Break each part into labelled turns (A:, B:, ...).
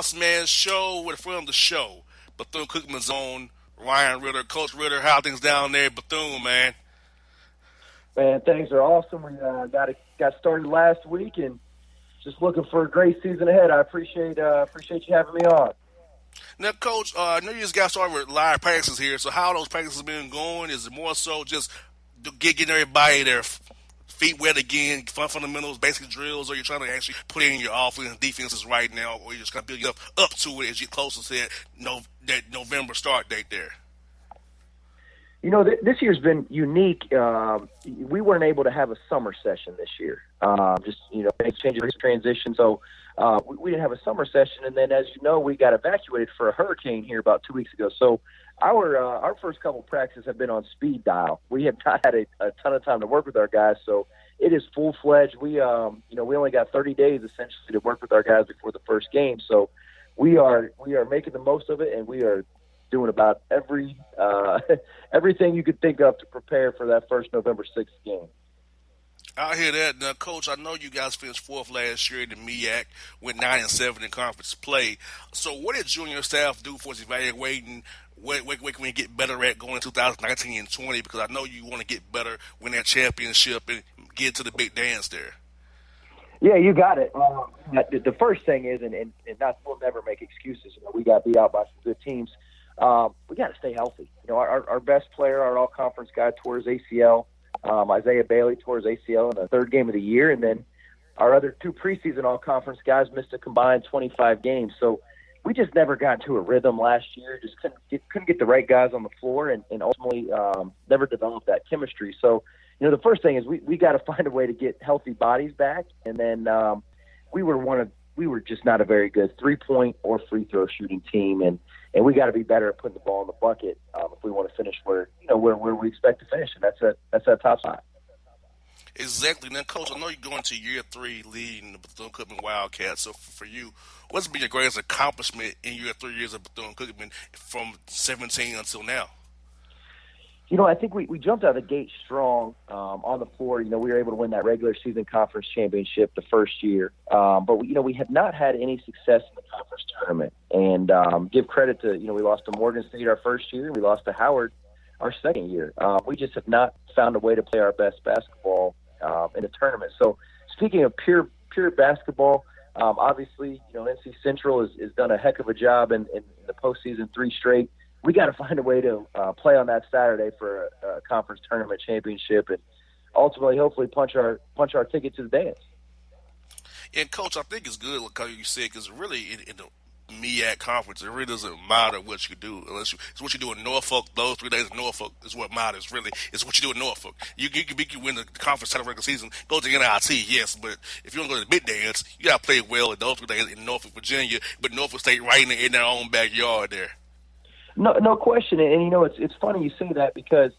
A: Bossman show with a friend of the show. Bethune-Cookman's on. Ryan Ritter, Coach Ritter, how things down there at Bethune, man?
B: Man, things are awesome. We got started last week and just looking for a great season ahead. I appreciate you having me on.
A: Now, Coach, I know you just got started with live practices here, so how those practices been going? Is it more so just getting everybody their feet wet again, fundamentals, basic drills, or you're trying to actually put in your offense and defenses right now, or you're just going to build up to it as you get closer to that November start date there?
B: You know, this year's been unique. We weren't able to have a summer session this year. Changes, transition. So we didn't have a summer session. And then, as you know, we got evacuated for a hurricane here about 2 weeks ago. So our first couple practices have been on speed dial. We have not had a ton of time to work with our guys. So it is full-fledged. We only got 30 days essentially to work with our guys before the first game. So we are making the most of it, and we are doing about everything you could think of to prepare for that first November 6th game.
A: I hear that. Now, Coach, I know you guys finished fourth last year in the MEAC, went 9-7 in conference play. So what did junior staff do for us evaluating where can we get better at going in 2019 and 20? Because I know you want to get better, win that championship, and get to the big dance there.
B: Yeah, you got it. The first thing is, and we'll never make excuses. We got beat out by some good teams. We got to stay healthy. Our best player, our all-conference guy, tore his ACL. Isaiah Bailey tore his ACL in the third game of the year, and then our other two preseason all-conference guys missed a combined 25 games. So we just never got to a rhythm last year. Just couldn't get the right guys on the floor, and ultimately never developed that chemistry. So the first thing is we got to find a way to get healthy bodies back, and then we were just not a very good three-point or free throw shooting team, and we got to be better at putting the ball in the bucket if we want to finish where we expect to finish, and that's that top spot.
A: Exactly. Now, Coach, I know you're going to year 3 leading the Bethune-Cookman Wildcats. So for you, what's been your greatest accomplishment in your 3 years of Bethune-Cookman from 17 until now?
B: I think we jumped out of the gate strong on the floor. We were able to win that regular season conference championship the first year. But we have not had any success in the conference tournament. And give credit to, we lost to Morgan State our first year. We lost to Howard our second year. We just have not found a way to play our best basketball in the tournament. So speaking of pure basketball, obviously, NC Central has done a heck of a job in the postseason 3 straight. We got to find a way to play on that Saturday for a conference tournament championship, and ultimately, hopefully, punch our ticket to the dance.
A: And Coach, I think it's good, like you said, because really in the MEAC conference, it really doesn't matter what you do it's what you do in Norfolk. Those 3 days in Norfolk is what matters. Really, it's what you do in Norfolk. You win the conference title regular season, go to NIT, yes, but if you want to go to the big dance, you got to play well in those 3 days in Norfolk, Virginia, but Norfolk State right in their own backyard there.
B: No question, and it's funny you say that because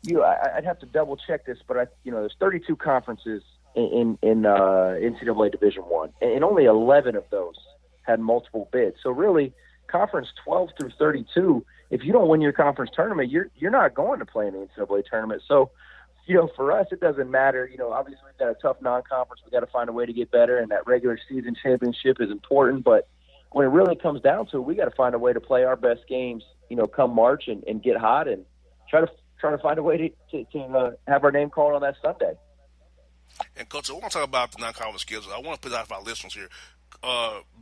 B: I'd have to double check this, but there's 32 conferences in NCAA Division I, and only 11 of those had multiple bids. So really, conference 12 through 32, if you don't win your conference tournament, you're not going to play in the NCAA tournament. So for us, it doesn't matter. Obviously we've got a tough non-conference. We got to find a way to get better, and that regular season championship is important. But when it really comes down to it, we got to find a way to play our best games, come March and get hot and try to find a way to have our name called on that Sunday.
A: And Coach, I want to talk about the non-conference schedule. I want to put out for our listeners here.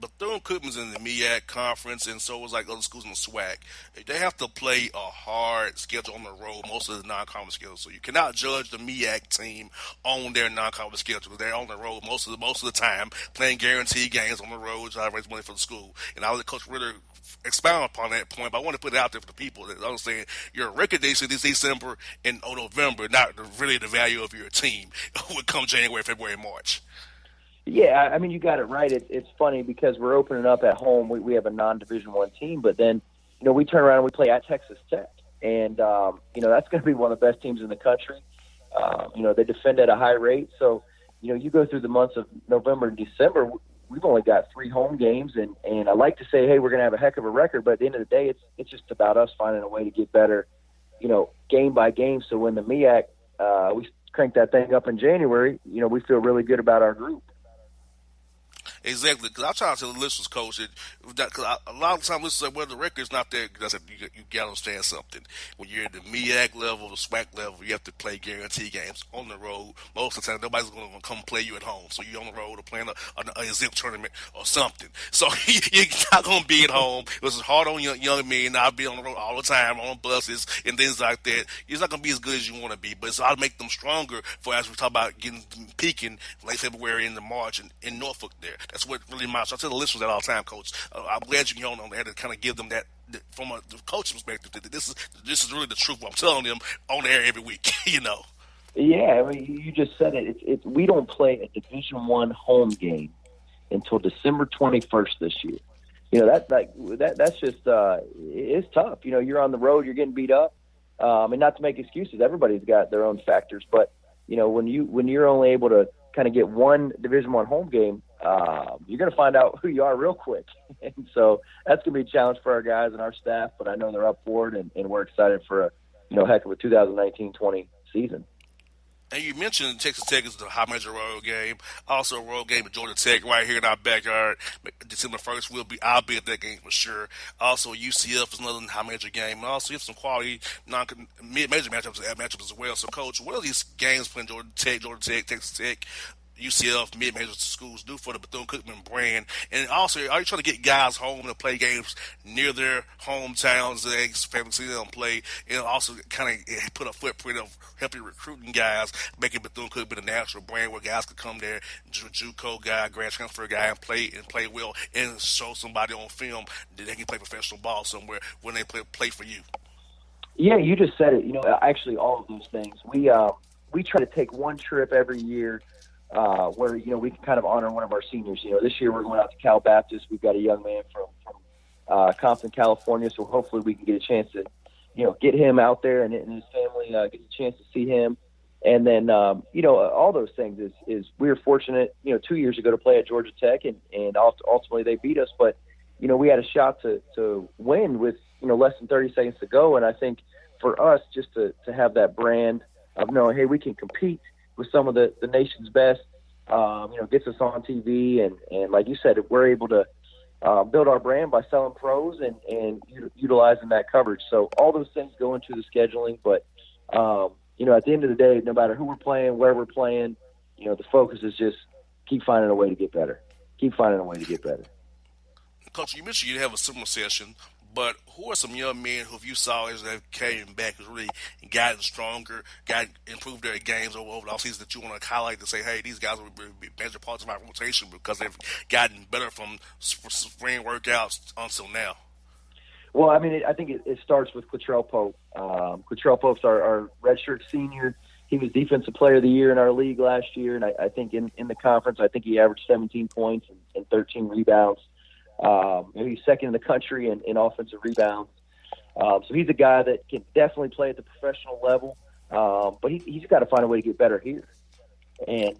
A: Bethune-Cookman's in the MEAC conference, and so is like other schools in the SWAC. They have to play a hard schedule on the road, most of the non-conference schedule. So you cannot judge the MEAC team on their non-conference schedule. They're on the road most of the time, playing guaranteed games on the road, trying to raise money for the school. And I'll let Coach Ritter expound upon that point, but I want to put it out there for the people that understand your record dates in this December and November, not really the value of your team would come January, February, March.
B: Yeah, I mean, you got it right. It's funny because we're opening up at home. We have a non-Division I team, but then, we turn around and we play at Texas Tech. And, that's going to be one of the best teams in the country. They defend at a high rate. So, you go through the months of November and December, we've only got 3 home games. And I like to say, hey, we're going to have a heck of a record. But at the end of the day, it's just about us finding a way to get better, game by game. So when the MEAC, we crank that thing up in January, we feel really good about our group.
A: Exactly, because I try to tell the listeners, coach, cause a lot of times listeners say, well, the record's not there. Because I said, you got to understand something. When you're at the MEAC level, the SWAC level, you have to play guarantee games on the road. Most of the time, nobody's going to come play you at home. So you're on the road or playing a exempt tournament or something. So you're not going to be at home. It's hard on young men. I'll be on the road all the time, on buses and things like that. It's not going to be as good as you want to be, but it's how to make them stronger for as we talk about getting peaking late February into March in Norfolk there. That's what really matters. I tell the listeners that all the time, Coach. I'm glad you on there to kind of give them that from a coach's perspective. That this is really the truth. I'm telling them on the air every week.
B: Yeah, I mean, you just said it. It's we don't play a Division I home game until December 21st this year. That's just it's tough. You're on the road, you're getting beat up, and not to make excuses. Everybody's got their own factors, but when you're only able to kind of get one Division I home game, you're going to find out who you are real quick. And so that's going to be a challenge for our guys and our staff, but I know they're up for it, and we're excited for a heck of a 2019-20 season.
A: And you mentioned Texas Tech is the high major road game. Also a road game at Georgia Tech right here in our backyard. December 1st, I'll be at that game for sure. Also UCF is another high major game. And also you have some quality mid-major matchups as well. So, Coach, what are these games playing Georgia Tech, Texas Tech, UCF, mid-major schools do for the Bethune-Cookman brand? And also, are you trying to get guys home to play games near their hometowns, they family see them play, and also kind of put a footprint of helping recruiting guys, making Bethune-Cookman a national brand where guys could come there, JUCO guy, grad transfer guy, and play well, and show somebody on film that they can play professional ball somewhere when they play for you?
B: Yeah, you just said it. Actually, all of those things. We try to take one trip every year where we can kind of honor one of our seniors. This year we're going out to Cal Baptist. We've got a young man from Compton, California, so hopefully we can get a chance to get him out there and his family get a chance to see him. And then all those things is we were fortunate 2 years ago to play at Georgia Tech, and ultimately they beat us, but we had a shot to win with less than 30 seconds to go. And I think for us just to have that brand of knowing, hey, we can compete with some of the nation's best, gets us on TV. And like you said, we're able to build our brand by selling pros and utilizing that coverage. So all those things go into the scheduling. But, at the end of the day, no matter who we're playing, where we're playing, the focus is just keep finding a way to get better.
A: Coach, you mentioned you have a similar session, but who are some young men who you saw as they came back has really gotten stronger, improved their games over the offseason that you want to highlight to say, hey, these guys will be major parts of our rotation because they've gotten better from spring workouts until now?
B: Well, I mean, I think it starts with Quatrell Pope. Quatrell Pope's our redshirt senior. He was Defensive Player of the Year in our league last year, and I think in the conference, I think he averaged 17 points and 13 rebounds. He's second in the country in offensive rebounds. So he's a guy that can definitely play at the professional level, but he's got to find a way to get better here. And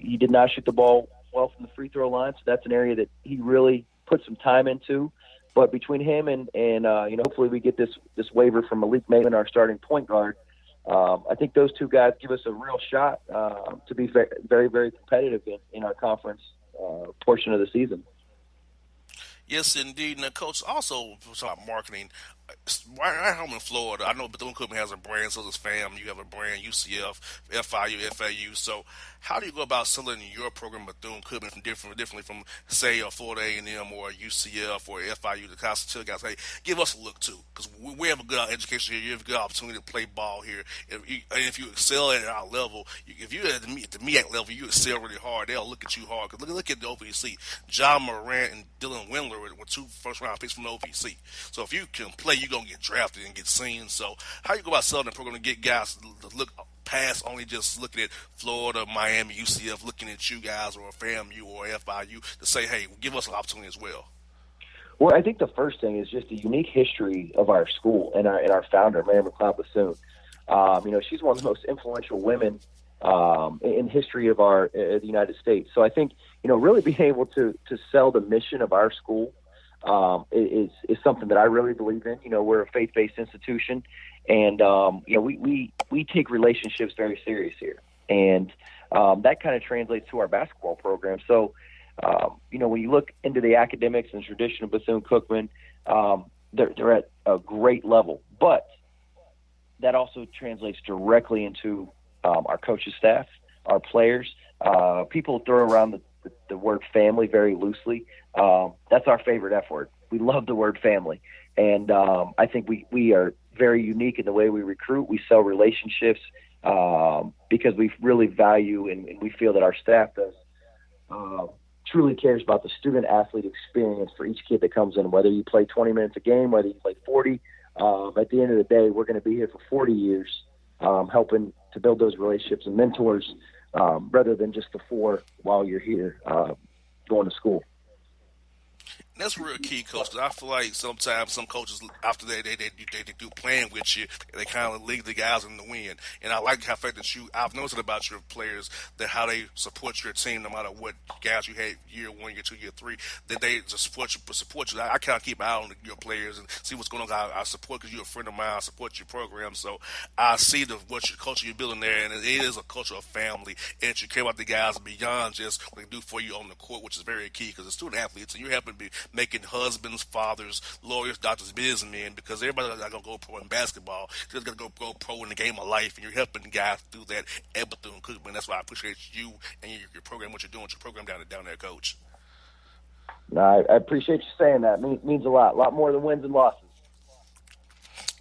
B: he did not shoot the ball well from the free throw line, so that's an area that he really put some time into. But between him and hopefully we get this waiver from Malik Maitland, our starting point guard, I think those two guys give us a real shot to be very, very competitive in our conference portion of the season.
A: Yes, indeed. Now, Coach, also about marketing, right home in Florida, I know Bethune-Cookman has a brand, so does FAM. You have a brand, UCF, FIU, FAU. So how do you go about selling your program Bethune-Cookman differently from, say, a Florida A&M or a UCF or FIU to tell guys, hey, give us a look, too, because we have a good education here. You have a good opportunity to play ball here. If you excel at our level, if you're at the MEAC level, you excel really hard. They'll look at you hard. Because look at the OVC. John Morant and Dylan Windler were two first-round picks from the OVC. So if you can play, you're going to get drafted and get seen. So how you go about selling the program to get guys to look past only just looking at Florida, Miami, UCF, looking at you guys or FAMU or FIU to say, hey, give us an opportunity as well?
B: Well, I think the first thing is just the unique history of our school and our founder, Mary McLeod Bethune. She's one of the most influential women in history of the United States. So I think, really being able to sell the mission of our school is something that I really believe in. We're a faith-based institution, and we take relationships very serious here, and that kind of translates to our basketball program. So When you look into the academics and tradition of Bethune-Cookman, they're at a great level. But that also translates directly into our coaching staff, our players. People throw around the word family very loosely. That's our favorite F word. We love the word family. And I think we are very unique in the way we recruit. We sell relationships because we really value and we feel that our staff does truly cares about the student-athlete experience for each kid that comes in, whether you play 20 minutes a game, whether you play 40. At the end of the day, we're going to be here for 40 years helping to build those relationships and mentors rather than just the 4 while you're here going to school.
A: That's real key, coach. Cause I feel like sometimes some coaches after they do playing with you, they kind of leave the guys in the wind. And I like how fact that I've noticed about your players that how they support your team no matter what guys you had year 1, year 2, year 3. That they just support you. I kind of keep an eye on your players and see what's going on. I support because you're a friend of mine. I support your program, so I see what your culture you're building there, and it is a culture of family. And you care about the guys beyond just what they do for you on the court, which is very key because the student athletes and you happen to be making husbands, fathers, lawyers, doctors, businessmen, because everybody's not going to go pro in basketball. They're going to go pro in the game of life, and you're helping guys do that at Bethune-Cookman. That's why I appreciate you and your program, what you're doing with your program down there, Coach.
B: No, I appreciate you saying that. It means a lot more than wins and losses.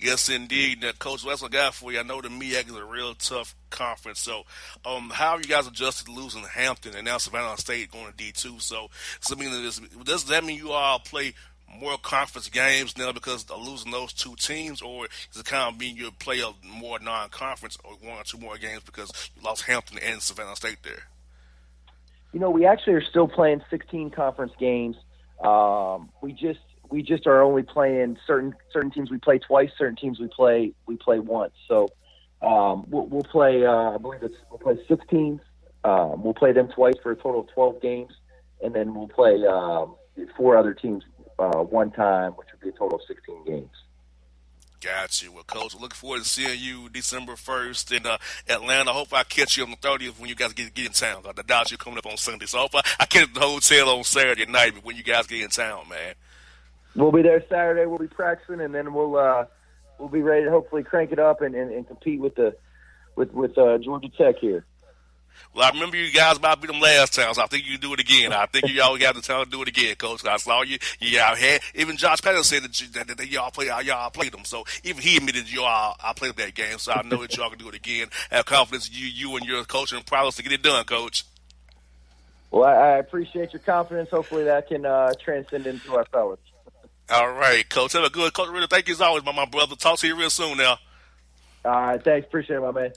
A: Yes, indeed. Now, Coach, that's what I got for you. I know the MEAC is a real tough conference. So, how have you guys adjusted to losing Hampton and now Savannah State going to D2? So does that mean you all play more conference games now because of losing those 2 teams, or does it kind of mean you play a more non-conference or 1 or 2 more games because you lost Hampton and Savannah State there?
B: We actually are still playing 16 conference games. We just are only playing certain teams. We play twice. Certain teams we play once. So we'll play. I believe we'll play 16. We'll play them twice for a total of 12 games, and then we'll play 4 other teams one time, which would be a total of 16 games.
A: Got you. Well, Coach, looking forward to seeing you December 1st in Atlanta. I hope I catch you on the 30th when you guys get in town. I doubt you're coming up on Sunday. So I hope I catch you at the hotel on Saturday night when you guys get in town, man.
B: We'll be there Saturday. We'll be practicing, and then we'll be ready to hopefully crank it up and compete with Georgia Tech here.
A: Well, I remember you guys about beat them last time, so I think you can do it again. I think you all got the time to do it again, Coach. I saw you. Yeah, even Josh Patterson said that y'all played them. So even he admitted I played that game. So I know that y'all can do it again. I have confidence in you and your coach and prowess to get it done, Coach.
B: Well, I appreciate your confidence. Hopefully that can transcend into our fellas.
A: All right, Coach. Have a good Coach Ritter. Thank you as always, my brother. Talk to you real soon now.
B: All right, thanks. Appreciate it, my man.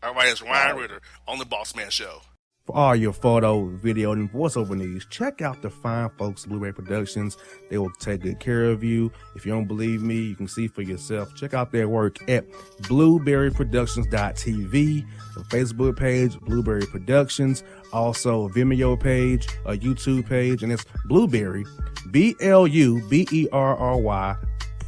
A: All right, it's Ryan Ritter on the Bossman Show.
C: For all your photo, video, and voiceover needs, check out the fine folks at Blueberry Productions. They will take good care of you. If you don't believe me, you can see for yourself. Check out their work at blueberryproductions.tv, the Facebook page, Blueberry Productions, also a Vimeo page, a YouTube page, and it's Blueberry, Bluberry,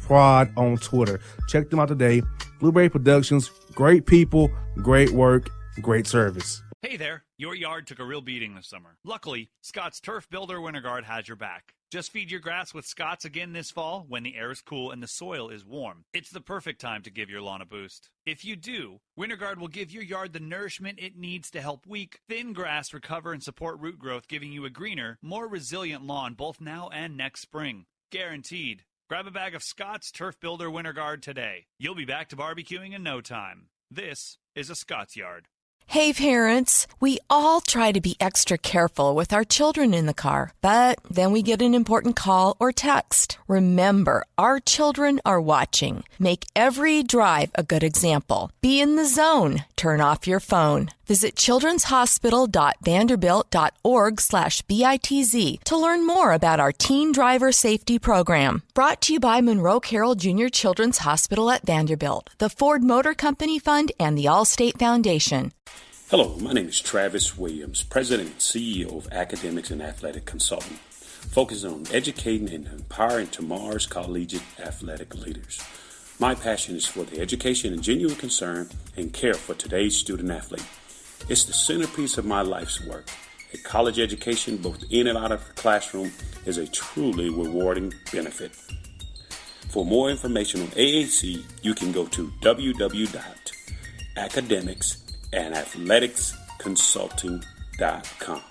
C: Prod on Twitter. Check them out today. Blueberry Productions, great people, great work, great service.
D: Hey there, your yard took a real beating this summer. Luckily, Scott's Turf Builder Winter Guard has your back. Just feed your grass with Scott's again this fall when the air is cool and the soil is warm. It's the perfect time to give your lawn a boost. If you do, Winter Guard will give your yard the nourishment it needs to help weak, thin grass recover and support root growth, giving you a greener, more resilient lawn both now and next spring. Guaranteed. Grab a bag of Scott's Turf Builder Winter Guard today. You'll be back to barbecuing in no time. This is a Scott's Yard.
E: Hey parents, we all try to be extra careful with our children in the car, but then we get an important call or text. Remember, our children are watching. Make every drive a good example. Be in the zone. Turn off your phone. Visit childrenshospital.vanderbilt.org/BITZ to learn more about our teen driver safety program. Brought to you by Monroe Carroll Jr. Children's Hospital at Vanderbilt, the Ford Motor Company Fund, and the Allstate Foundation.
F: Hello, my name is Travis Williams, President and CEO of Academics and Athletic Consultant, focusing on educating and empowering tomorrow's collegiate athletic leaders. My passion is for the education and genuine concern and care for today's student athlete. It's the centerpiece of my life's work. A college education, both in and out of the classroom, is a truly rewarding benefit. For more information on AAC, you can go to www.academicsandathleticsconsulting.com.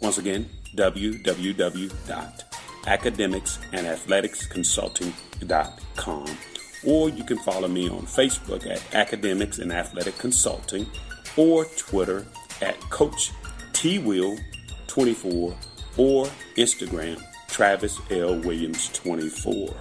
F: Once again, www.academicsandathleticsconsulting.com. Or you can follow me on Facebook at Academics and Athletic Consulting, or Twitter at Coach TWill24, or Instagram Travis L. Williams 24.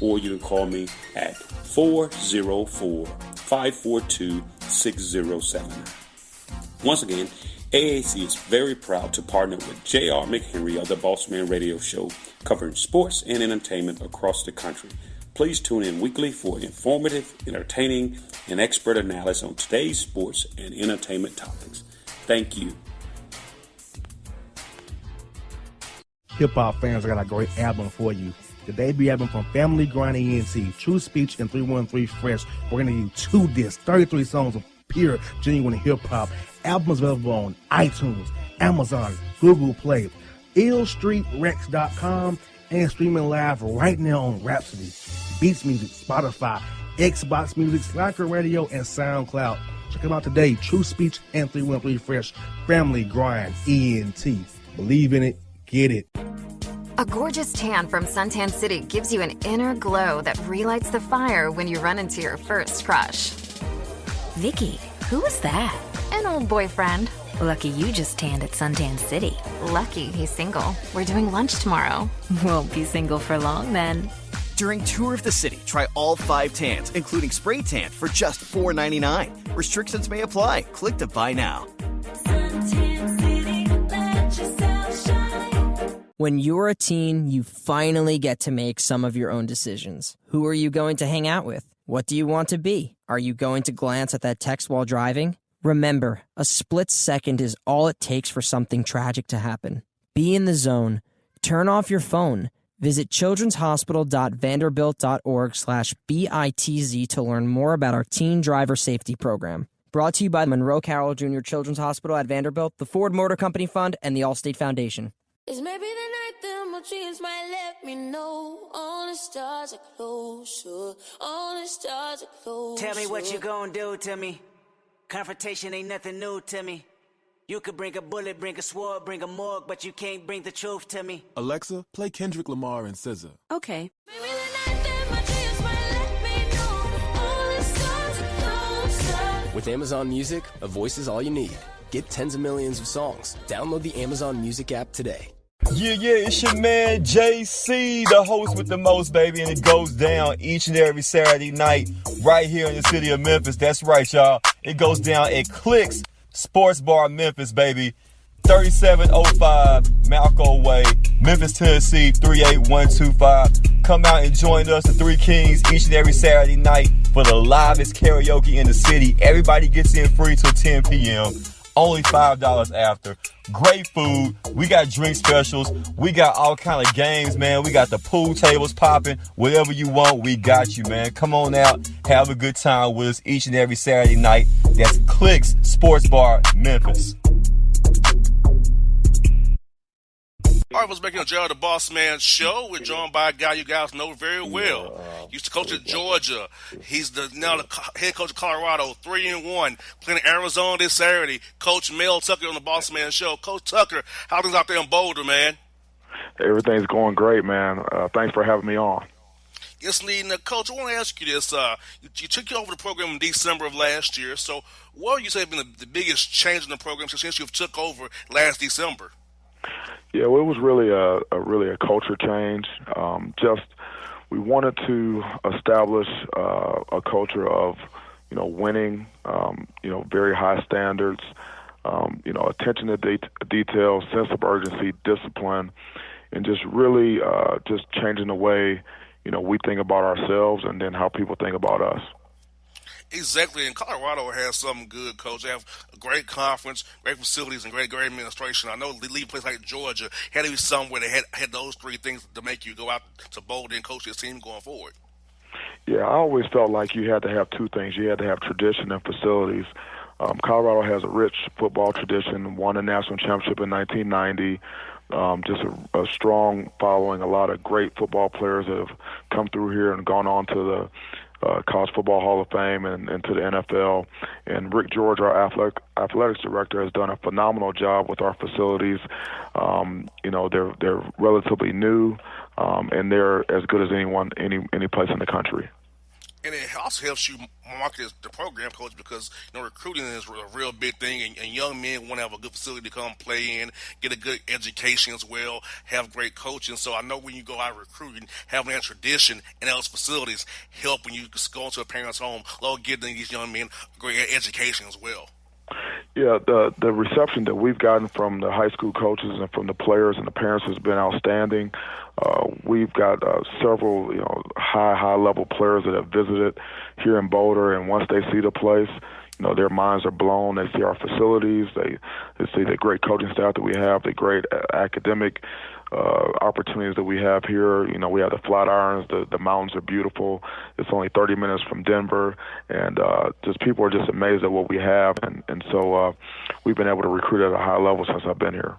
F: Or you can call me at 404-542-6079. Once again, AAC is very proud to partner with J.R. McHenry of the Bossman Radio Show, covering sports and entertainment across the country. Please tune in weekly for informative, entertaining, and expert analysis on today's sports and entertainment topics. Thank you.
C: Hip-hop fans, I got a great album for you. The debut album from Family Grind ENT, True Speech and 313 Fresh. We're going to do 2 discs, 33 songs of pure, genuine hip-hop. Album is available on iTunes, Amazon, Google Play, illstreetrex.com, and streaming live right now on Rhapsody, Beats Music, Spotify, Xbox Music, Slacker Radio, and SoundCloud. Check them out today. True Speech and 313 Fresh. Family Grind ENT. Believe in it. Get it.
G: A gorgeous tan from Suntan City gives you an inner glow that relights the fire when you run into your first crush.
H: Vicky, who was that?
G: An old boyfriend.
H: Lucky you just tanned at Suntan City.
G: Lucky he's single. We're doing lunch tomorrow.
H: Won't be single for long then.
I: During Tour of the City, try all 5 tans, including spray tan, for just $4.99. Restrictions may apply. Click to buy now.
J: When you're a teen, you finally get to make some of your own decisions. Who are you going to hang out with? What do you want to be? Are you going to glance at that text while driving? Remember, a split second is all it takes for something tragic to happen. Be in the zone. Turn off your phone. Visit childrenshospital.vanderbilt.org/BITZ to learn more about our teen driver safety program. Brought to you by Monroe Carroll Jr. Children's Hospital at Vanderbilt, the Ford Motor Company Fund, and the Allstate Foundation.
K: It's maybe the night that my dreams might let me know. All the stars are closer. All the stars are closer.
L: Tell me what you gonna do to me. Confrontation ain't nothing new to me. You could bring a bullet, bring a sword, bring a morgue, but you can't bring the truth to me.
M: Alexa, play Kendrick Lamar and SZA.
K: Okay. Maybe the night that my dreams might let me know. All the stars are closer.
N: With Amazon Music, a voice is all you need. Get tens of millions of songs. Download the Amazon Music app today.
O: Yeah, it's your man JC, the host with the most, baby, and it goes down each and every Saturday night right here in the city of Memphis. That's right, y'all. It goes down at Clicks Sports Bar Memphis, baby. 3705 Malco Way, Memphis, Tennessee, 38125. Come out and join us, the Three Kings, each and every Saturday night for the livest karaoke in the city. Everybody gets in free till 10 p.m. Only $5 after. Great food. We got drink specials. We got all kind of games, man. We got the pool tables popping. Whatever you want, we got you, man. Come on out. Have a good time with us each and every Saturday night. That's Clicks Sports Bar, Memphis.
A: All right, was making a Gerald the Boss Man show. We're joined by a guy you guys know very well. Used to coach at Georgia. He's now the head coach of Colorado, 3-1, playing in Arizona this Saturday. Coach Mel Tucker on the Boss Man show. Coach Tucker, how things out there in Boulder, man?
P: Everything's going great, man. Thanks for having me on.
A: Yes, Lee. Now, Coach, I want to ask you this. You took over the program in December of last year. So what would you say has been the biggest change in the program since you took over last December?
P: Yeah, well, it was really a culture change. We wanted to establish a culture of, winning, very high standards, attention to detail, sense of urgency, discipline, and just really just changing the way, we think about ourselves and then how people think about us.
A: Exactly, and Colorado has something good, Coach. They have a great conference, great facilities, and great administration. I know the lead place like Georgia had to be somewhere that had those three things to make you go out to Boulder and coach this team going forward.
P: Yeah, I always felt like you had to have two things. You had to have tradition and facilities. Colorado has a rich football tradition, won a national championship in 1990. Just a strong following, a lot of great football players that have come through here and gone on to the College Football Hall of Fame and to the NFL. And Rick George, our athletics director, has done a phenomenal job with our facilities. They're relatively new, and they're as good as any place in the country.
A: And it also helps you market the program, coach, because recruiting is a real big thing, and young men want to have a good facility to come play in, get a good education as well, have great coaching. So I know when you go out recruiting, having that tradition in those facilities help when you go into a parent's home, getting these young men great education as well.
P: Yeah, the reception that we've gotten from the high school coaches and from the players and the parents has been outstanding. We've got several, high level players that have visited here in Boulder, and once they see the place, their minds are blown. They see our facilities, they see the great coaching staff that we have, the great academic opportunities that we have here. We have the Flatirons, the mountains are beautiful. It's only 30 minutes from Denver, and just people are just amazed at what we have, and so we've been able to recruit at a high level since I've been here.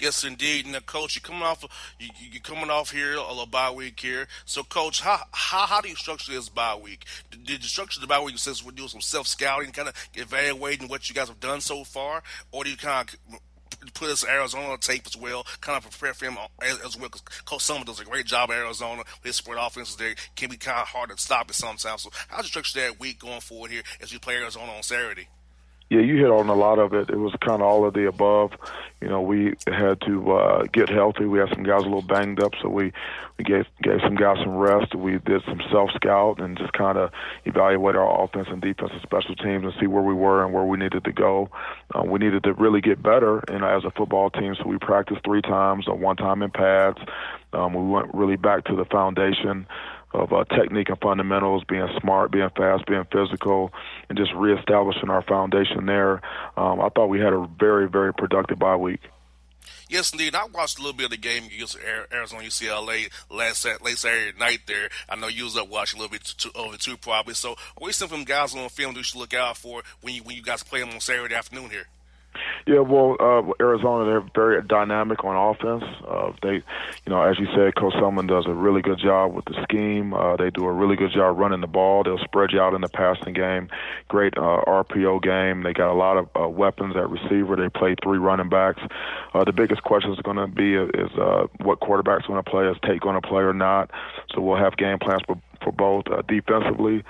A: Yes, indeed. Now, Coach, you're coming off here a bye week here. So, Coach, how do you structure this bye week? Did you structure the bye week since we're doing some self-scouting, kind of evaluating what you guys have done so far? Or do you kind of put us Arizona on tape as well, kind of prepare for him as well? Because Coach Summer does a great job at Arizona. His spread offenses there can be kind of hard to stop at sometimes. So how do you structure that week going forward here as you play Arizona on Saturday?
P: Yeah, you hit on a lot of it. It was kind of all of the above. We had to get healthy. We had some guys a little banged up, so we gave some guys some rest. We did some self-scout and just kind of evaluate our offense and defense and special teams and see where we were and where we needed to go. We needed to really get better as a football team, so we practiced 3 times, 1 time in pads. We went really back to the foundation of technique and fundamentals, being smart, being fast, being physical, and just reestablishing our foundation there. I thought we had a very, very productive bye week.
A: Yes, indeed. I watched a little bit of the game against Arizona UCLA late Saturday night there. I know you was up watching a little bit too probably. So what are some of them guys on film that you should look out for when you guys play them on Saturday afternoon here?
P: Yeah, well, Arizona, they're very dynamic on offense. They, as you said, Coach Selman does a really good job with the scheme. They do a really good job running the ball. They'll spread you out in the passing game. Great RPO game. They got a lot of weapons at receiver. They play 3 running backs. The biggest question is going to be is what quarterback's going to play. Is Tate going to play or not? So we'll have game plans for both defensively.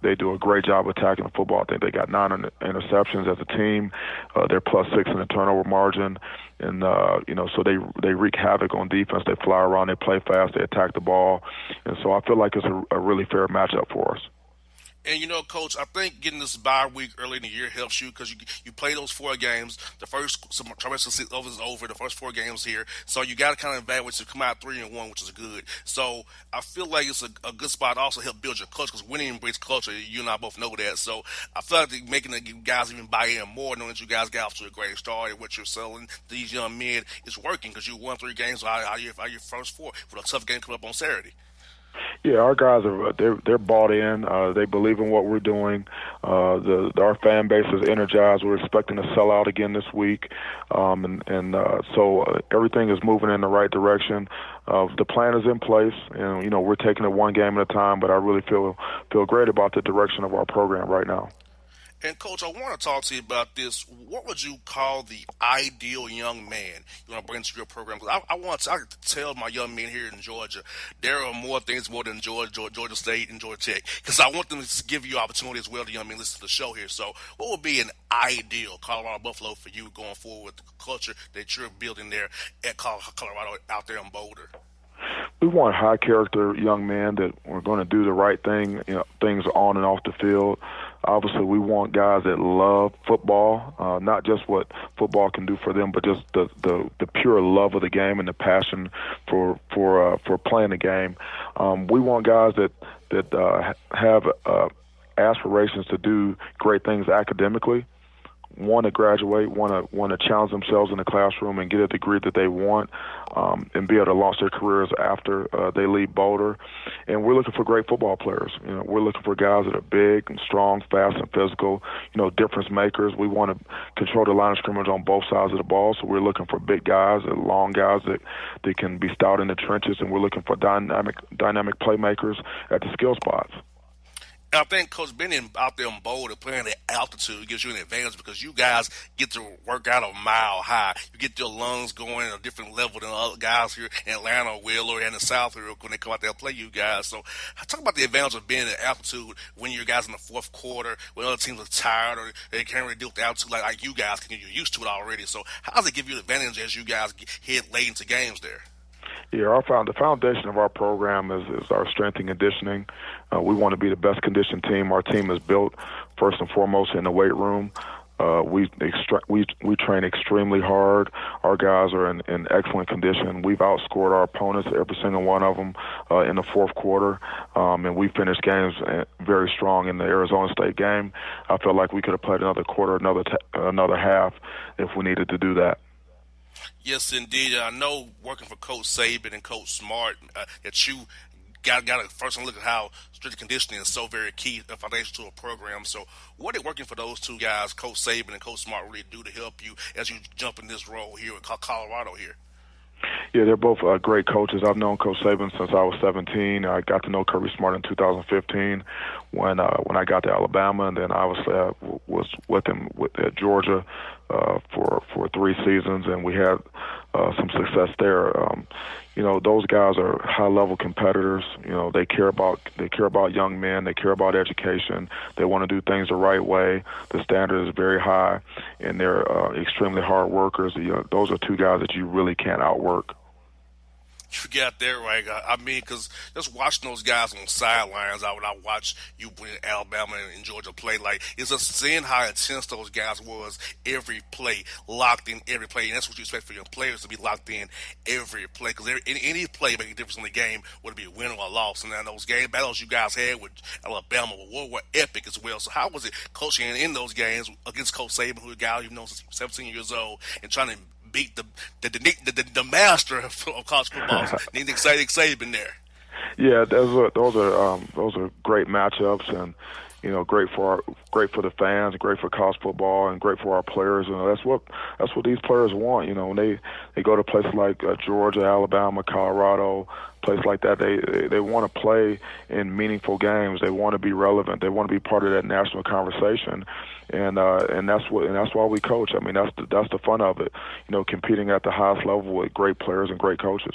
P: They do a great job attacking the football. I think they got 9 interceptions as a team. They're +6 in the turnover margin, and so they wreak havoc on defense. They fly around, they play fast, they attack the ball, and so I feel like it's a really fair matchup for us.
A: And, Coach, I think getting this bye week early in the year helps you because you play those 4 games. The first trimester is over, the first 4 games here. So you got to kind of evaluate to come out 3-1, which is good. So I feel like it's a good spot to also help build your culture because winning breeds culture. You and I both know that. So I feel like making the guys even buy in more, knowing that you guys got off to a great start and what you're selling to these young men is working because you won 3 games out of your first 4 with a tough game coming up on Saturday.
P: Yeah, our guys they're bought in. They believe in what we're doing. Our fan base is energized. We're expecting to sell out again this week, so everything is moving in the right direction. The plan is in place, and we're taking it 1 game at a time. But I really feel great about the direction of our program right now.
A: And, Coach, I want to talk to you about this. What would you call the ideal young man you want to bring to your program? Because I want to tell my young men here in Georgia, there are more things more than Georgia State and Georgia Tech. Because I want them to give you opportunity as well to young men listen to the show here. So what would be an ideal Colorado Buffalo for you going forward with the culture that you're building there at Colorado out there in Boulder?
P: We want high-character young men that are going to do the right thing, things on and off the field. Obviously, we want guys that love football, not just what football can do for them, but just the pure love of the game and the passion for playing the game. We want guys that have aspirations to do great things academically. want to graduate, want to challenge themselves in the classroom and get a degree that they want, and be able to launch their careers after they leave Boulder. And we're looking for great football players. We're looking for guys that are big and strong, fast and physical, difference makers. We want to control the line of scrimmage on both sides of the ball, so we're looking for big guys and long guys that can be stout in the trenches, and we're looking for dynamic playmakers at the skill spots.
A: I think Coach being out there in Boulder playing at altitude gives you an advantage because you guys get to work out a mile high. You get your lungs going at a different level than other guys here in Atlanta, Wheeler, and the South here when they come out there and play you guys. So talk about the advantage of being at altitude when you guys in the fourth quarter, when other teams are tired or they can't really deal with the altitude like you guys can. You're used to it already. So how does it give you an advantage as you guys head late into games there?
P: Yeah, the foundation of our program is our strength and conditioning. We want to be the best conditioned team. Our team is built first and foremost in the weight room. We train extremely hard. Our guys are in excellent condition. We've outscored our opponents, every single one of them, in the fourth quarter, and we finished games very strong in the Arizona State game. I felt like we could have played another quarter, another half, if we needed to do that.
A: Yes, indeed. I know working for Coach Saban and Coach Smart that you got to first look at how strength conditioning is so very key, a foundation to a program. So what did working for those two guys, Coach Saban and Coach Smart, really do to help you as you jump in this role here in Colorado here?
P: Yeah, they're both great coaches. I've known Coach Saban since I was 17. I got to know Kirby Smart in 2015 when I got to Alabama, and then I was with him at Georgia for 3 seasons, and we had some success there. Those guys are high-level competitors. They care about young men. They care about education. They want to do things the right way. The standard is very high, and they're extremely hard workers. Those are two guys that you really can't outwork.
A: You got that right. I mean, because just watching those guys on the sidelines, when I watch you in Alabama and Georgia play, it's just seeing how intense those guys was every play, locked in every play. And that's what you expect for your players to be locked in every play. Because any play make a difference in the game, whether it be a win or a loss. And then those game battles you guys had with Alabama were epic as well. So how was it coaching in those games against Coach Saban, who a guy you've known since 17 years old, and trying to beat the master of college football, Nick Saban there?
P: Yeah, those are great matchups, and great for the fans, great for college football, and great for our players. That's what these players want. When they go to places like Georgia, Alabama, Colorado, places like that, they want to play in meaningful games. They want to be relevant. They want to be part of that national conversation, and that's why we coach. I mean, that's the fun of it. Competing at the highest level with great players and great coaches.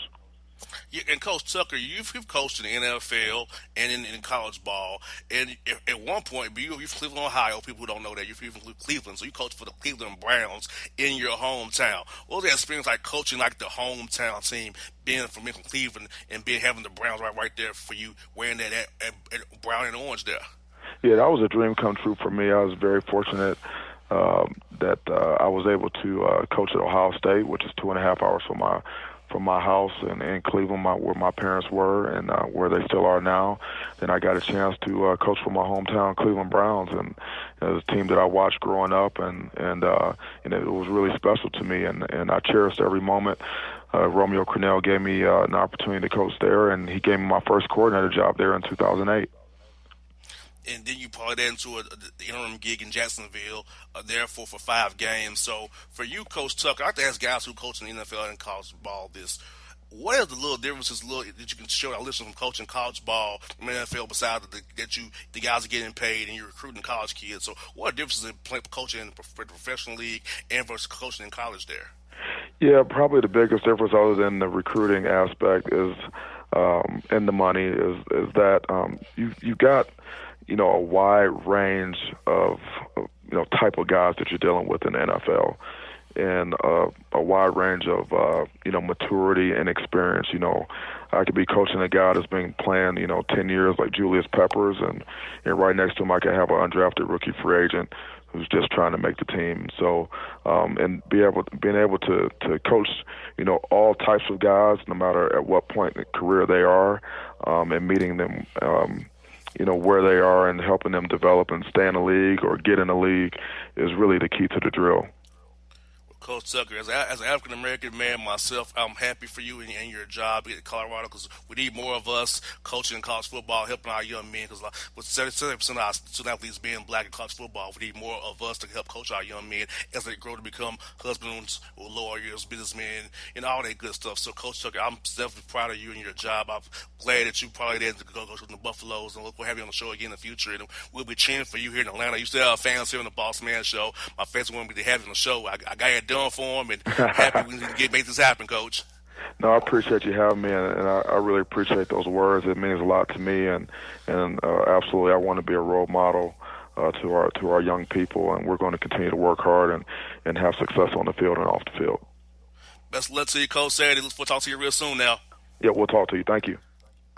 A: Yeah, and Coach Tucker, you've coached in the NFL and in college ball. And at one point, you're from Cleveland, Ohio. People who don't know that, you're from Cleveland. So you coached for the Cleveland Browns in your hometown. What was that experience like coaching like the hometown team, being from Cleveland and having the Browns right there for you, wearing that brown and orange there? Yeah,
P: that was a dream come true for me. I was very fortunate that I was able to coach at Ohio State, which is 2.5 hours from my house in Cleveland, where my parents were and where they still are now. Then I got a chance to coach for my hometown Cleveland Browns, and it was a team that I watched growing up, and it was really special to me, and I cherished every moment. Romeo Crennel gave me an opportunity to coach there, and he gave me my first coordinator job there in 2008.
A: And then you probably that into an interim gig in Jacksonville, therefore for 5 games. So for you, Coach Tucker, I like to ask guys who coach in the NFL and college ball this. What are the little differences that you can show our listeners from coaching college ball from NFL besides the guys are getting paid and you're recruiting college kids? So what are the differences in coaching in the professional league and versus coaching in college there?
P: Yeah, probably the biggest difference other than the recruiting aspect is and the money is that you've got a wide range of type of guys that you're dealing with in the NFL, and a wide range of maturity and experience. I could be coaching a guy that's been playing 10 years like Julius Peppers, and right next to him I could have an undrafted rookie free agent who's just trying to make the team. So and being able to coach all types of guys, no matter at what point in the career they are, and meeting them where they are and helping them develop and stay in the league or get in the league is really the key to the drill.
A: Coach Tucker, as an African American man myself, I'm happy for you and your job in Colorado, because we need more of us coaching college football, helping our young men. Because with 70% of our student athletes being black in college football, we need more of us to help coach our young men as they grow to become husbands or lawyers, businessmen, and all that good stuff. So, Coach Tucker, I'm definitely proud of you and your job. I'm glad that you probably did go to the Buffaloes, and we'll have you on the show again in the future. And we'll be cheering for you here in Atlanta. You still have fans here on the Bossman Show. My fans want me to have you on the show. I got it done for him, and happy we can make this happen, Coach.
P: No, I appreciate you having me, and I really appreciate those words. It means a lot to me, and absolutely, I want to be a role model to our young people, and we're going to continue to work hard and have success on the field and off the field.
A: Best of luck to you, Coach Saturday. Look forward to talking to you real soon now.
P: Yeah, we'll talk to you. Thank you.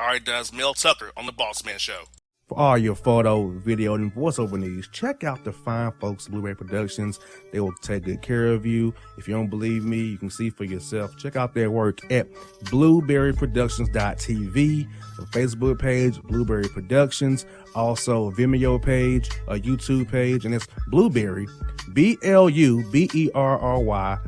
A: All right, that's Mel Tucker on the Bossman Show.
C: For all your photo, video, and voiceover needs, check out the fine folks at Blueberry Productions. They will take good care of you. If you don't believe me, you can see for yourself. Check out their work at blueberryproductions.tv, the Facebook page, Blueberry Productions, also a Vimeo page, a YouTube page, and it's Blueberry, BLUBERRY,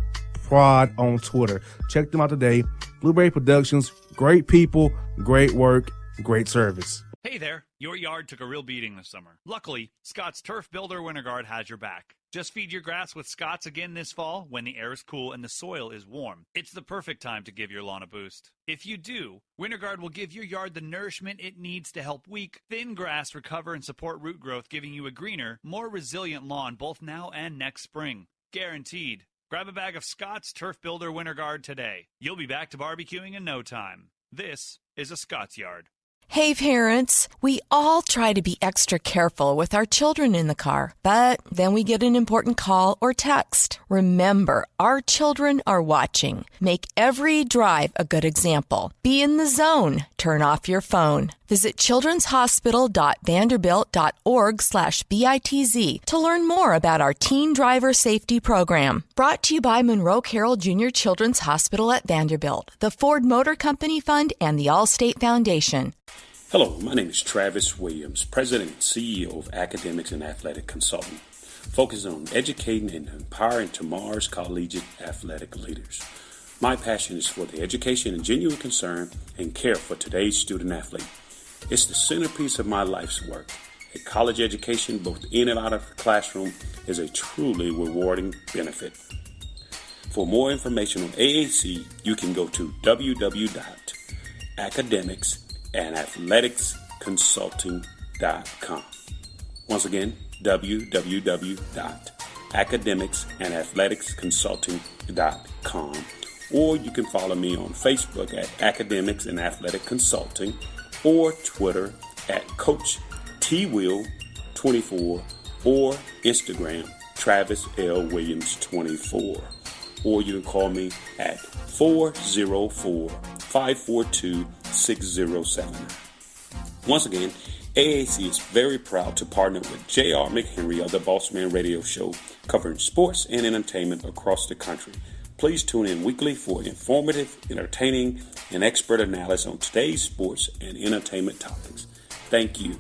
C: Prod on Twitter. Check them out today. Blueberry Productions, great people, great work, great service.
D: Hey there, your yard took a real beating this summer. Luckily, Scott's Turf Builder Winter Guard has your back. Just feed your grass with Scott's again this fall when the air is cool and the soil is warm. It's the perfect time to give your lawn a boost. If you do, Winter Guard will give your yard the nourishment it needs to help weak, thin grass recover and support root growth, giving you a greener, more resilient lawn both now and next spring. Guaranteed. Grab a bag of Scott's Turf Builder Winter Guard today. You'll be back to barbecuing in no time. This is a Scott's Yard.
E: Hey parents, we all try to be extra careful with our children in the car, but then we get an important call or text. Remember, our children are watching. Make every drive a good example. Be in the zone. Turn off your phone. Visit childrenshospital.vanderbilt.org/BITZ to learn more about our teen driver safety program. Brought to you by Monroe Carroll Jr. Children's Hospital at Vanderbilt, the Ford Motor Company Fund, and the Allstate Foundation.
F: Hello, my name is Travis Williams, President and CEO of Academics and Athletic Consulting, focusing on educating and empowering tomorrow's collegiate athletic leaders. My passion is for the education and genuine concern and care for today's student athlete. It's the centerpiece of my life's work. A college education, both in and out of the classroom, is a truly rewarding benefit. For more information on AAC, you can go to www.academicsandathleticsconsulting.com. Once again, www.academicsandathleticsconsulting.com. Or you can follow me on Facebook at Academics and Athletic Consulting, or Twitter at Coach TWill24, or Instagram Travis L. Williams 24. Or you can call me at 404-542-6079. Once again, AAC is very proud to partner with J.R. McHenry of the Bossman Radio Show, covering sports and entertainment across the country. Please tune in weekly for informative, entertaining, and expert analysis on today's sports and entertainment topics. Thank you.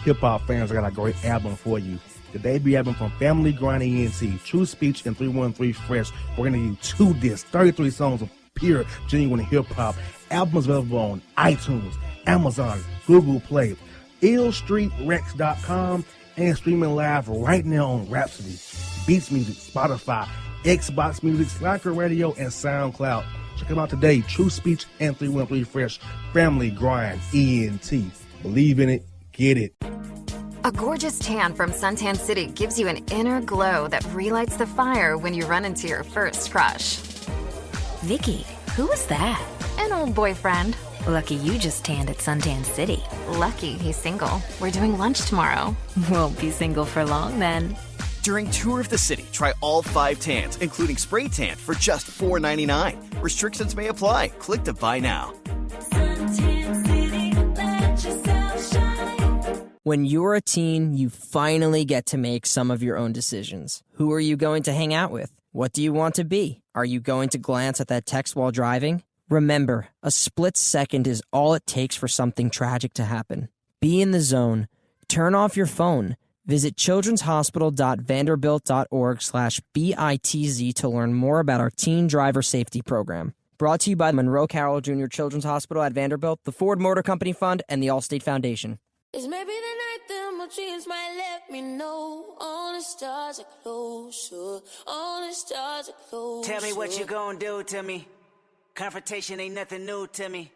C: Hip-hop fans, I got a great album for you. The debut album from Family Grind ENT, True Speech and 313 Fresh. We're going to give you 2 discs, 33 songs of pure, genuine hip-hop. Albums available on iTunes, Amazon, Google Play, illstreetrex.com, and streaming live right now on Rhapsody, Beats Music, Spotify, Xbox Music, Slacker Radio, and SoundCloud. Check them out today. True Speech and 313 Fresh. Family Grind ENT. Believe in it. Get it.
G: A gorgeous tan from Suntan City gives you an inner glow that relights the fire when you run into your first crush.
H: Vicky, who was that?
G: An old boyfriend.
H: Lucky you just tanned at Suntan City.
G: Lucky he's single. We're doing lunch tomorrow.
H: Won't be single for long then.
I: During Tour of the City, try all 5 tans, including spray tan, for just $4.99. Restrictions may apply. Click to buy now.
K: Suntan City, let yourself shine.
J: When you're a teen, you finally get to make some of your own decisions. Who are you going to hang out with? What do you want to be? Are you going to glance at that text while driving? Remember, a split second is all it takes for something tragic to happen. Be in the zone. Turn off your phone. Visit childrenshospital.vanderbilt.org/BITZ to learn more about our teen driver safety program. Brought to you by Monroe Carroll Jr. Children's Hospital at Vanderbilt, the Ford Motor Company Fund, and the Allstate Foundation.
K: It's maybe the night that my dreams might let me know. All the stars are closer. All the stars are closer.
L: Tell me what you gonna do to me. Confrontation ain't nothing new to me.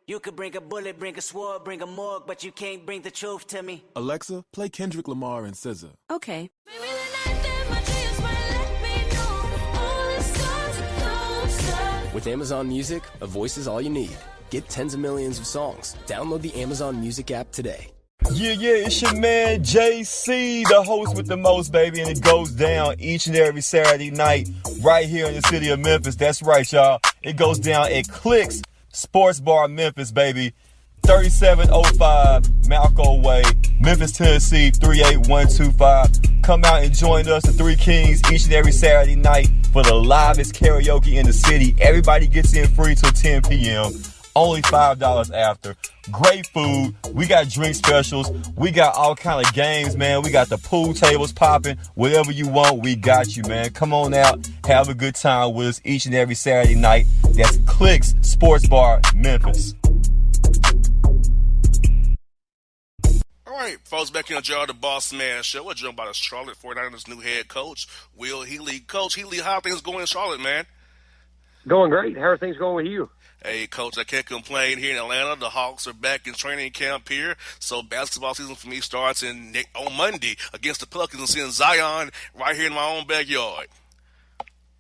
L: You could bring a bullet, bring a sword, bring a morgue, but you can't bring the truth to me.
M: Alexa, play Kendrick Lamar and SZA.
H: Okay.
K: Maybe the night that my dreams might let me know. All the stars are closer.
N: With Amazon Music, a voice is all you need. Get tens of millions of songs. Download the Amazon Music app today.
O: Yeah, it's your man JC, the host with the most, baby, and it goes down each and every Saturday night right here in the city of Memphis. That's right, y'all. It goes down at Clicks Sports Bar Memphis, baby. 3705 Malco Way, Memphis, Tennessee, 38125. Come out and join us, the Three Kings, each and every Saturday night for the livest karaoke in the city. Everybody gets in free till 10 p.m. Only $5 after. Great food. We got drink specials. We got all kind of games, man. We got the pool tables popping. Whatever you want, we got you, man. Come on out. Have a good time with us each and every Saturday night. That's Clicks Sports Bar, Memphis.
A: All right, folks, back here on the Bossman Show. We're joined by the Charlotte 49ers new head coach, Will Healy. Coach Healy, how are things going in Charlotte, man?
B: Going great. How are things going with you?
A: Hey, Coach, I can't complain. Here in Atlanta, the Hawks are back in training camp here. So basketball season for me starts on Monday against the Pelicans and seeing Zion right here in my own backyard.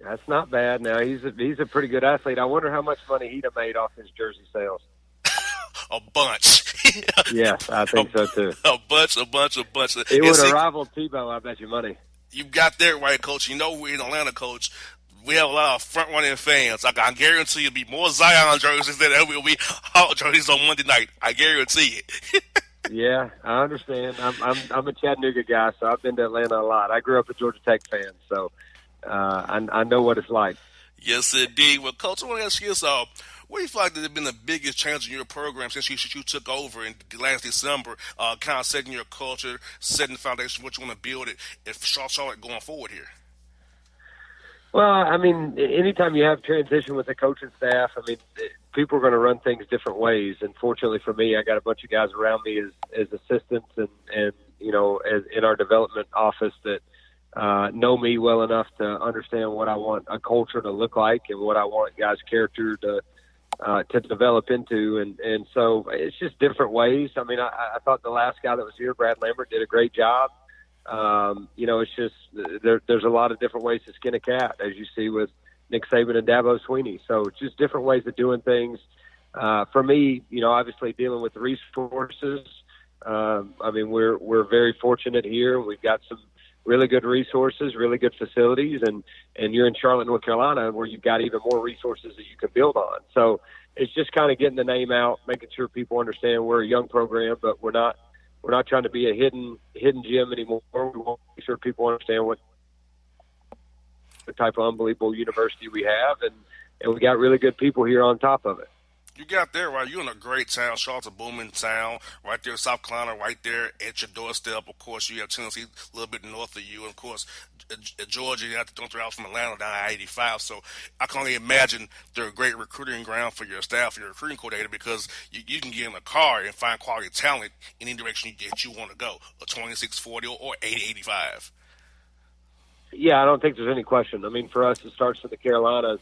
B: That's not bad. Now, he's a pretty good athlete. I wonder how much money he'd have made off his jersey sales.
A: A bunch.
B: Yes, I think so, too.
A: A bunch.
B: It would have rivaled Tebow, I bet you money.
A: You got that right, Coach. You know we're in Atlanta, Coach. We have a lot of front-running fans. I guarantee you'll be more Zion jerseys than there will be Hawk jerseys on Monday night. I guarantee it.
B: Yeah, I understand. I'm a Chattanooga guy, so I've been to Atlanta a lot. I grew up a Georgia Tech fan, so I know what it's like.
A: Yes, indeed. Well, Coach, I want to ask you this. What do you feel like has been the biggest change in your program since you took over in last December, kind of setting your culture, setting the foundation for what you want to build it if Charlotte going forward here?
B: Well, I mean, anytime you have transition with the coaching staff, I mean, people are going to run things different ways. And fortunately for me, I got a bunch of guys around me as assistants and you know, as in our development office that know me well enough to understand what I want a culture to look like and what I want guys' character to develop into. And so it's just different ways. I mean, I thought the last guy that was here, Brad Lambert, did a great job. You know, it's just there's a lot of different ways to skin a cat, as you see with Nick Saban and Dabo Swinney. So it's just different ways of doing things. For me, you know, obviously dealing with the resources. I mean, we're very fortunate here. We've got some really good resources, really good facilities, and you're in Charlotte, North Carolina, where you've got even more resources that you can build on. So it's just kind of getting the name out, making sure people understand we're a young program, but we're not trying to be a hidden gem anymore. We want to make sure people understand what the type of unbelievable university we have, and we got really good people here on top of it.
A: You got there, right? You're in a great town. Charlotte's a booming town. Right there, South Carolina, right there at your doorstep. Of course, you have Tennessee a little bit north of you. And, of course, Georgia, you have to don't throw out from Atlanta down I-85. So I can only imagine they're a great recruiting ground for your staff, your recruiting coordinator, because you can get in a car and find quality talent in any direction that you want to go, a 2640 or 8085.
B: Yeah, I don't think there's any question. I mean, for us, it starts in the Carolinas.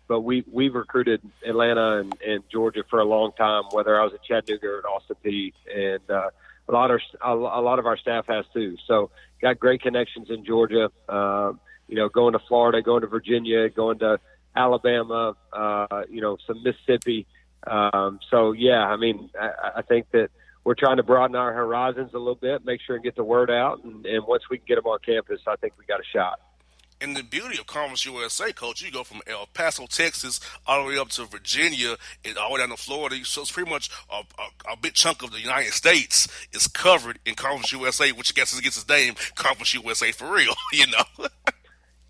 B: But we've recruited Atlanta and Georgia for a long time, whether I was at Chattanooga or at Austin Peay, and a lot of our staff has too. So got great connections in Georgia. You know, going to Florida, going to Virginia, going to Alabama. You know, some Mississippi. So yeah, I mean, I think that we're trying to broaden our horizons a little bit, make sure and get the word out, and once we can get them on campus, I think we got a shot.
A: And the beauty of Conference USA, Coach, you go from El Paso, Texas, all the way up to Virginia and all the way down to Florida. So it's pretty much a big chunk of the United States is covered in Conference USA, which I guess gets its name, Conference USA for real, you know.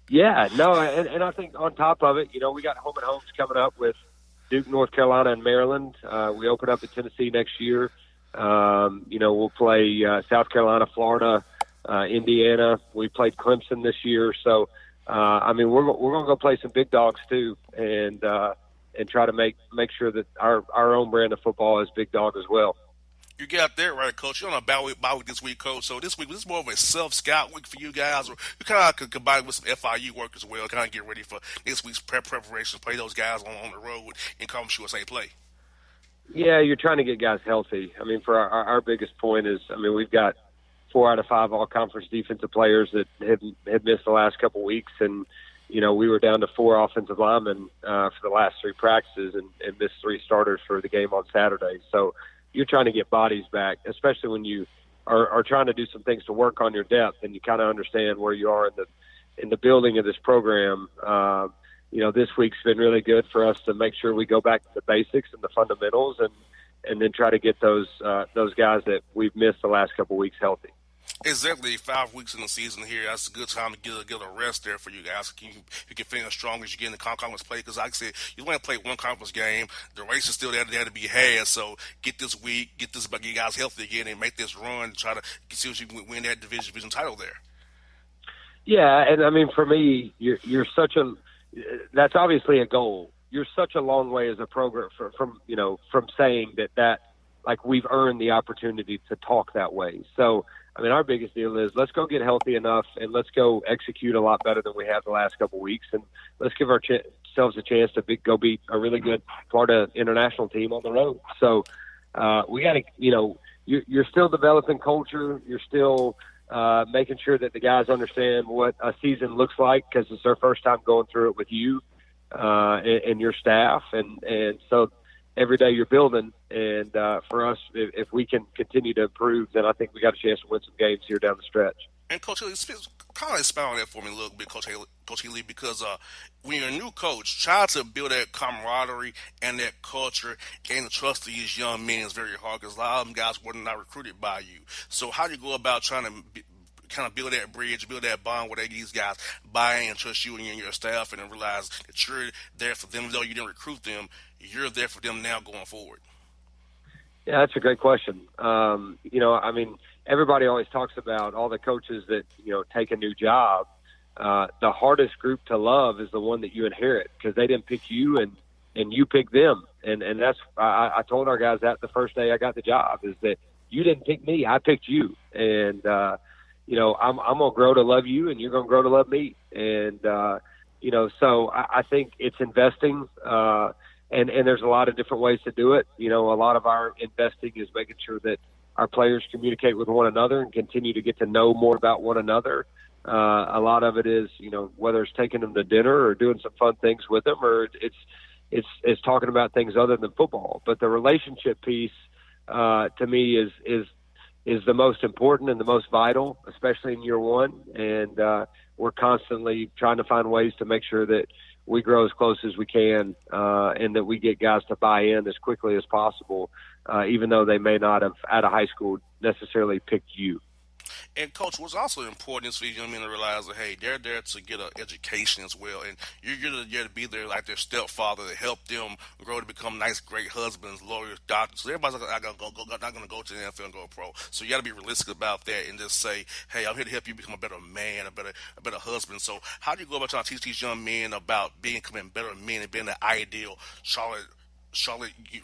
B: Yeah, no, and I think on top of it, you know, we got home and homes coming up with
Q: Duke, North Carolina, and Maryland. We open up at Tennessee next year. We'll play South Carolina, Florida, Indiana. We played Clemson this year. So, we're going to go play some big dogs too, and try to make sure that our own brand of football is big dog as well.
A: You got that right, Coach. You're on a bye week this week, Coach. So this is more of a self-scout week for you guys. Or you kind of could combine it with some FIU work as well, kind of get ready for this week's preparation, play those guys on the road in Conference USA play.
Q: Yeah, you're trying to get guys healthy. For our biggest point is, we've got 4 out of 5 all-conference defensive players that have missed the last couple weeks, and we were down to 4 offensive linemen for the last 3 practices and missed 3 starters for the game on Saturday. So you're trying to get bodies back, especially when you are trying to do some things to work on your depth, and you kind of understand where you are in the building of this program. This week's been really good for us to make sure we go back to the basics and the fundamentals, and then try to get those guys that we've missed the last couple weeks healthy.
A: Exactly, 5 weeks in the season here. That's a good time to get a rest there for you guys. You can finish strong as you get in the conference play. Because, like I said, you want to play one conference game. The race is still there to be had. So get this week, get you guys healthy again, and make this run. Try to see if you can win that division title there.
Q: Yeah, and for me, you're such a. That's obviously a goal. You're such a long way as a program from saying that like we've earned the opportunity to talk that way. So. Our biggest deal is let's go get healthy enough and let's go execute a lot better than we have the last couple of weeks, and let's give ourselves a chance to go beat a really good Florida international team on the road. So we got to, you're still developing culture. You're still making sure that the guys understand what a season looks like, because it's their first time going through it with you and your staff, and so every day you're building, and for us, if we can continue to improve, then I think we got a chance to win some games here down the stretch.
A: And Coach Haley, kind of expound on that for me a little bit, Coach Haley, because when you're a new coach, try to build that camaraderie and that culture and the trust of these young men is very hard, because a lot of them guys were not recruited by you. So how do you go about trying to kind of build that bridge, build that bond where these guys buy in and trust you and your staff, and then realize that you're there for them, though you didn't recruit them, you're there for them now going forward?
Q: Yeah, that's a great question. Everybody always talks about all the coaches that, take a new job. The hardest group to love is the one that you inherit, because they didn't pick you and you picked them. And that's, I told our guys that the first day I got the job, is that you didn't pick me, I picked you. And, I'm going to grow to love you, and you're going to grow to love me. And, so I think it's investing, and there's a lot of different ways to do it. A lot of our investing is making sure that our players communicate with one another and continue to get to know more about one another. A lot of it is, whether it's taking them to dinner or doing some fun things with them, or it's talking about things other than football. But the relationship piece, to me, is the most important and the most vital, especially in year one. And we're constantly trying to find ways to make sure that we grow as close as we can, and that we get guys to buy in as quickly as possible, even though they may not have, out of high school, necessarily picked you.
A: And, Coach, what's also important is for young men to realize that, hey, they're there to get an education as well. And you're there to be there like their stepfather to help them grow to become nice, great husbands, lawyers, doctors. So everybody's not going to go to the NFL and go pro. So you got to be realistic about that and just say, hey, I'm here to help you become a better man, a better husband. So how do you go about trying to teach these young men about becoming better men and being the ideal Charlotte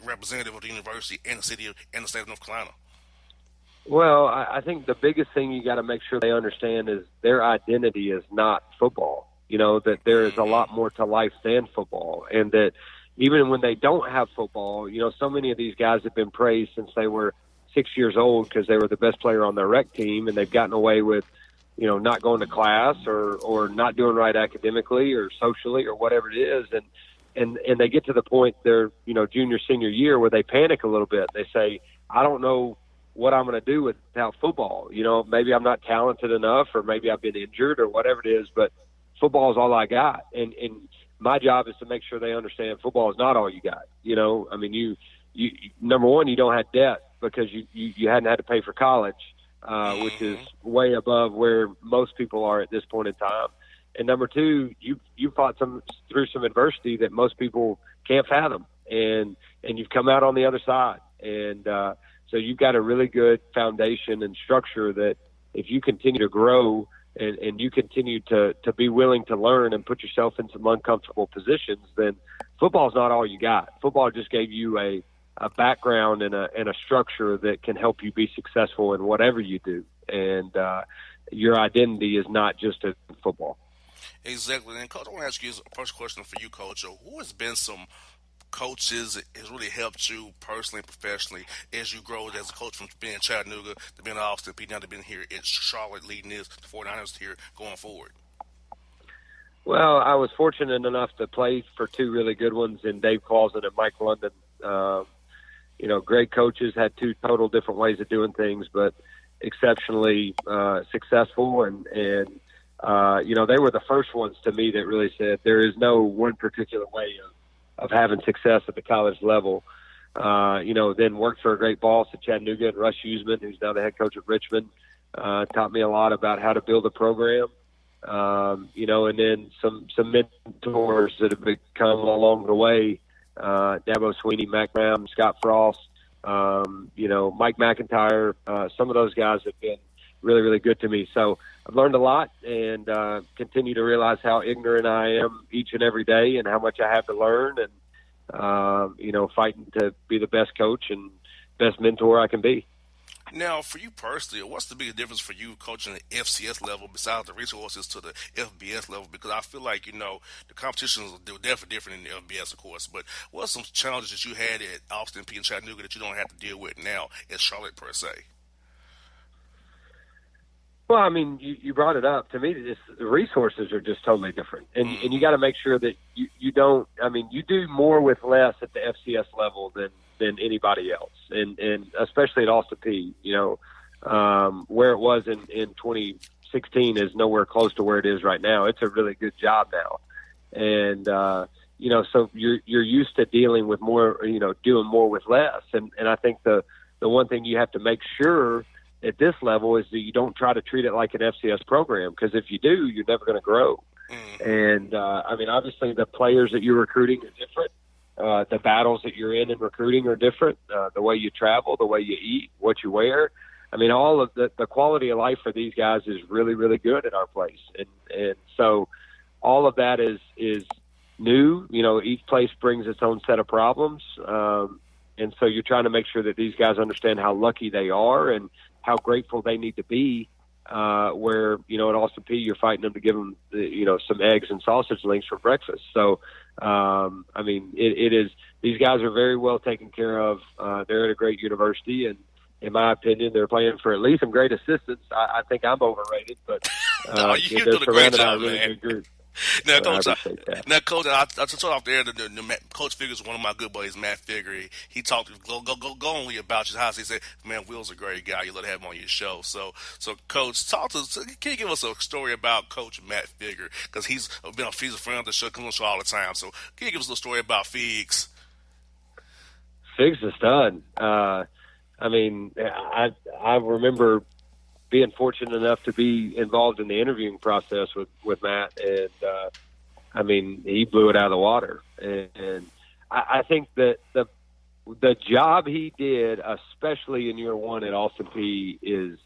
A: representative of the university and the city and the state of North Carolina?
Q: Well, I think the biggest thing you got to make sure they understand is their identity is not football. That there is a lot more to life than football, and that even when they don't have football, so many of these guys have been praised since they were 6 years old because they were the best player on their rec team, and they've gotten away with, not going to class or not doing right academically or socially or whatever it is, and they get to the point their junior, senior year where they panic a little bit. They say, I don't know what I'm going to do without football. Maybe I'm not talented enough, or maybe I've been injured or whatever it is, but football is all I got. And my job is to make sure they understand football is not all you got. You number one, you don't have debt because you hadn't had to pay for college, which is way above where most people are at this point in time. And number two, you fought through some adversity that most people can't fathom. and you've come out on the other side. And so you've got a really good foundation and structure that if you continue to grow and you continue to be willing to learn and put yourself in some uncomfortable positions, then football's not all you got. Football just gave you a background and a structure that can help you be successful in whatever you do. And your identity is not just in football.
A: Exactly. And Coach, I want to ask you a first question for you, Coach. Who has been some coaches that has really helped you personally and professionally as you grow as a coach from being in Chattanooga to being in Austin, now to being here in Charlotte, leading the 49ers here going forward?
Q: Well, I was fortunate enough to play for two really good ones in Dave Clausen and Mike London. Great coaches, had two total different ways of doing things, but exceptionally successful. And they were the first ones to me that really said there is no one particular way of having success at the college level. Then worked for a great boss at Chattanooga, and Russ Huseman, who's now the head coach at Richmond, taught me a lot about how to build a program. And then some mentors that have become along the way, Dabo Sweeney, Mac Brown, Scott Frost, Mike McIntyre. Some of those guys have been really, really good to me. So I've learned a lot and continue to realize how ignorant I am each and every day and how much I have to learn and, fighting to be the best coach and best mentor I can be.
A: Now, for you personally, what's the biggest difference for you coaching at the FCS level besides the resources to the FBS level? Because I feel like, the competitions are definitely different in the FBS, of course. But what are some challenges that you had at Austin Peay and Chattanooga that you don't have to deal with now at Charlotte, per se?
Q: Well, I mean, you brought it up. To me, the resources are just totally different. And you got to make sure that you don't – you do more with less at the FCS level than anybody else, and especially at Austin Peay. Where it was in 2016 is nowhere close to where it is right now. It's a really good job now. And, so you're used to dealing with more, doing more with less. And I think the one thing you have to make sure – at this level is that you don't try to treat it like an FCS program, because if you do, you're never going to grow. And, obviously the players that you're recruiting are different. The battles that you're in recruiting are different. The way you travel, the way you eat, what you wear. All of the quality of life for these guys is really, really good at our place. And so all of that is new. Each place brings its own set of problems. And so you're trying to make sure that these guys understand how lucky they are and how grateful they need to be, where, at Austin Peay, you're fighting them to give them, some eggs and sausage links for breakfast. So, it is, these guys are very well taken care of. They're at a great university, and in my opinion, they're playing for at least some great assistants. I think I'm overrated, but
A: no, you're doing a great job,
Q: really
A: man.
Q: Good group.
A: Now, Coach, I told off there the Coach Figure's one of my good buddies, Matt Figure. He talked glowingly about your house. He said, "Man, Will's a great guy. You love to have him on your show." So Coach, talk to us. Can you give us a story about Coach Matt Figure? Because he's a friend of the show, comes on the show all the time. So can you give us a story about Figs?
Q: Figs is stud. I remember being fortunate enough to be involved in the interviewing process with Matt, and he blew it out of the water. And I think that the job he did, especially in year one at Austin Peay, is,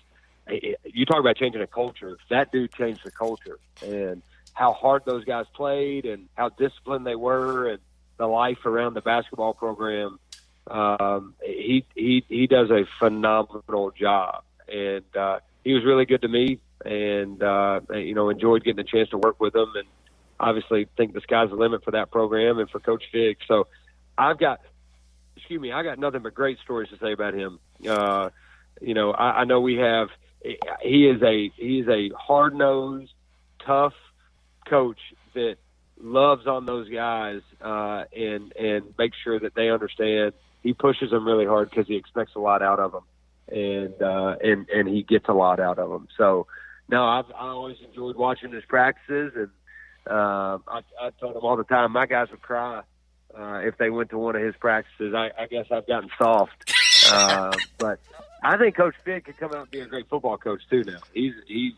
Q: you talk about changing a culture. That dude changed the culture, and how hard those guys played, and how disciplined they were, and the life around the basketball program. He does a phenomenal job, and he was really good to me, and enjoyed getting a chance to work with him, and obviously think the sky's the limit for that program and for Coach Figg. So I got nothing but great stories to say about him. I know he is a hard-nosed, tough coach that loves on those guys and makes sure that they understand. He pushes them really hard because he expects a lot out of them. And he gets a lot out of them. So, no, I always enjoyed watching his practices, and I told him all the time my guys would cry if they went to one of his practices. I guess I've gotten soft, but I think Coach Figg could come out and be a great football coach too. Now he's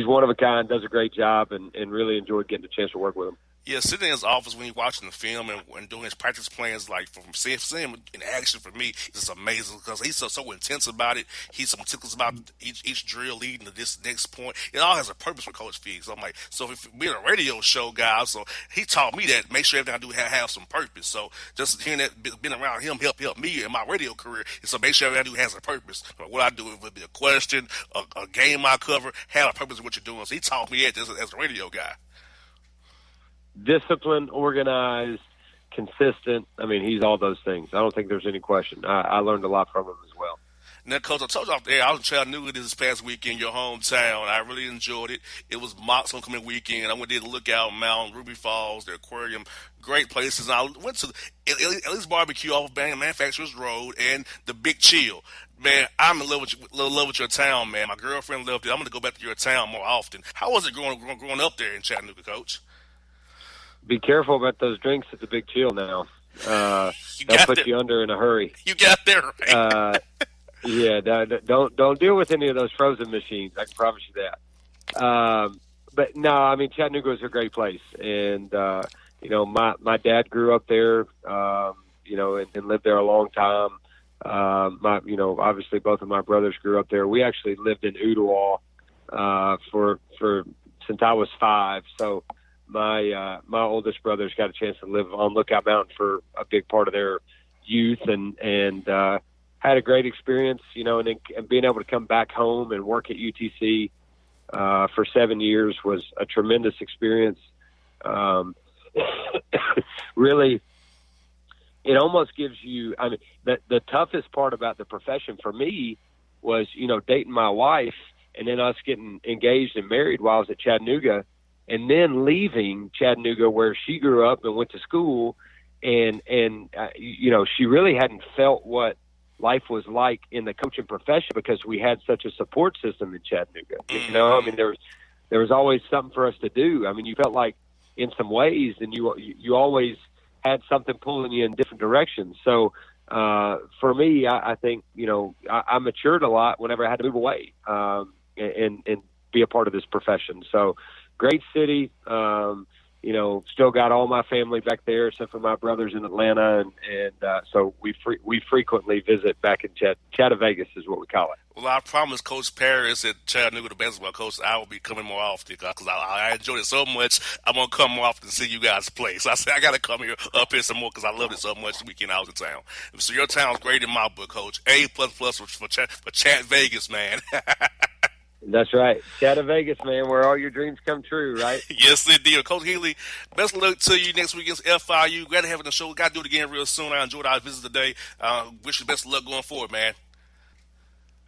Q: one of a kind, does a great job, and really enjoyed getting the chance to work with him.
A: Yeah, sitting in his office when he's watching the film and doing his practice plans, like from seeing him in action, for me, it's just amazing because he's so intense about it. He's so meticulous about each drill leading to this next point. It all has a purpose for Coach Figs. So I'm like, so if being a radio show guy, so he taught me that make sure everything I do have some purpose. So just hearing that, being around him help me in my radio career. And so make sure everything I do has a purpose. But what I do, if it be a question, a game I cover, have a purpose in what you're doing. So he taught me that as a radio guy.
Q: Disciplined, organized, consistent. I mean, he's all those things. I don't think there's any question. I learned a lot from him as well.
A: Now, Coach, I told you off the air, I was in Chattanooga this past weekend, your hometown. I really enjoyed it. It was Mock's homecoming weekend. I went to the Lookout Mountain, Ruby Falls, the aquarium, great places. And I went to at least barbecue off of Manufacturers Road and the Big Chill. Man, I'm in love with your town, man. My girlfriend loved it. I'm going to go back to your town more often. How was it growing up there in Chattanooga, Coach?
Q: Be careful about those drinks at the Big Chill now. They'll put you under in a hurry.
A: You got there right.
Q: Yeah, don't deal with any of those frozen machines. I can promise you that. But no, I mean, Chattanooga is a great place, and my dad grew up there, and lived there a long time. Obviously both of my brothers grew up there. We actually lived in Ooltewah for since I was 5. So my oldest brothers got a chance to live on Lookout Mountain for a big part of their youth, and had a great experience, and being able to come back home and work at UTC for 7 years was a tremendous experience. Really, it almost gives you, I mean, the toughest part about the profession for me was, dating my wife and then us getting engaged and married while I was at Chattanooga, and then leaving Chattanooga where she grew up and went to school. And she really hadn't felt what life was like in the coaching profession because we had such a support system in Chattanooga. I mean, there was always something for us to do. I mean, you felt like in some ways, and you always had something pulling you in different directions. So for me, I think, I matured a lot whenever I had to move away and be a part of this profession. So great city. Still got all my family back there, except for my brothers in Atlanta, and so we frequently visit back in Chattanooga is what we call it.
A: Well, I promised Coach Paris at Chattanooga, the basketball coach, I will be coming more often because I enjoyed it so much. I'm going to come more often to see you guys play. So I said I got to come up here some more because I loved it so much the weekend I was in town. So your town's great in my book, Coach. A++ for Chat Vegas, man.
Q: That's right. Chattanooga, man, where all your dreams come true, right?
A: Yes, indeed. Coach Healy, best of luck to you next week against FIU. Glad to have you on the show. Got to do it again real soon. I enjoyed our visit today. Wish you best of luck going forward, man.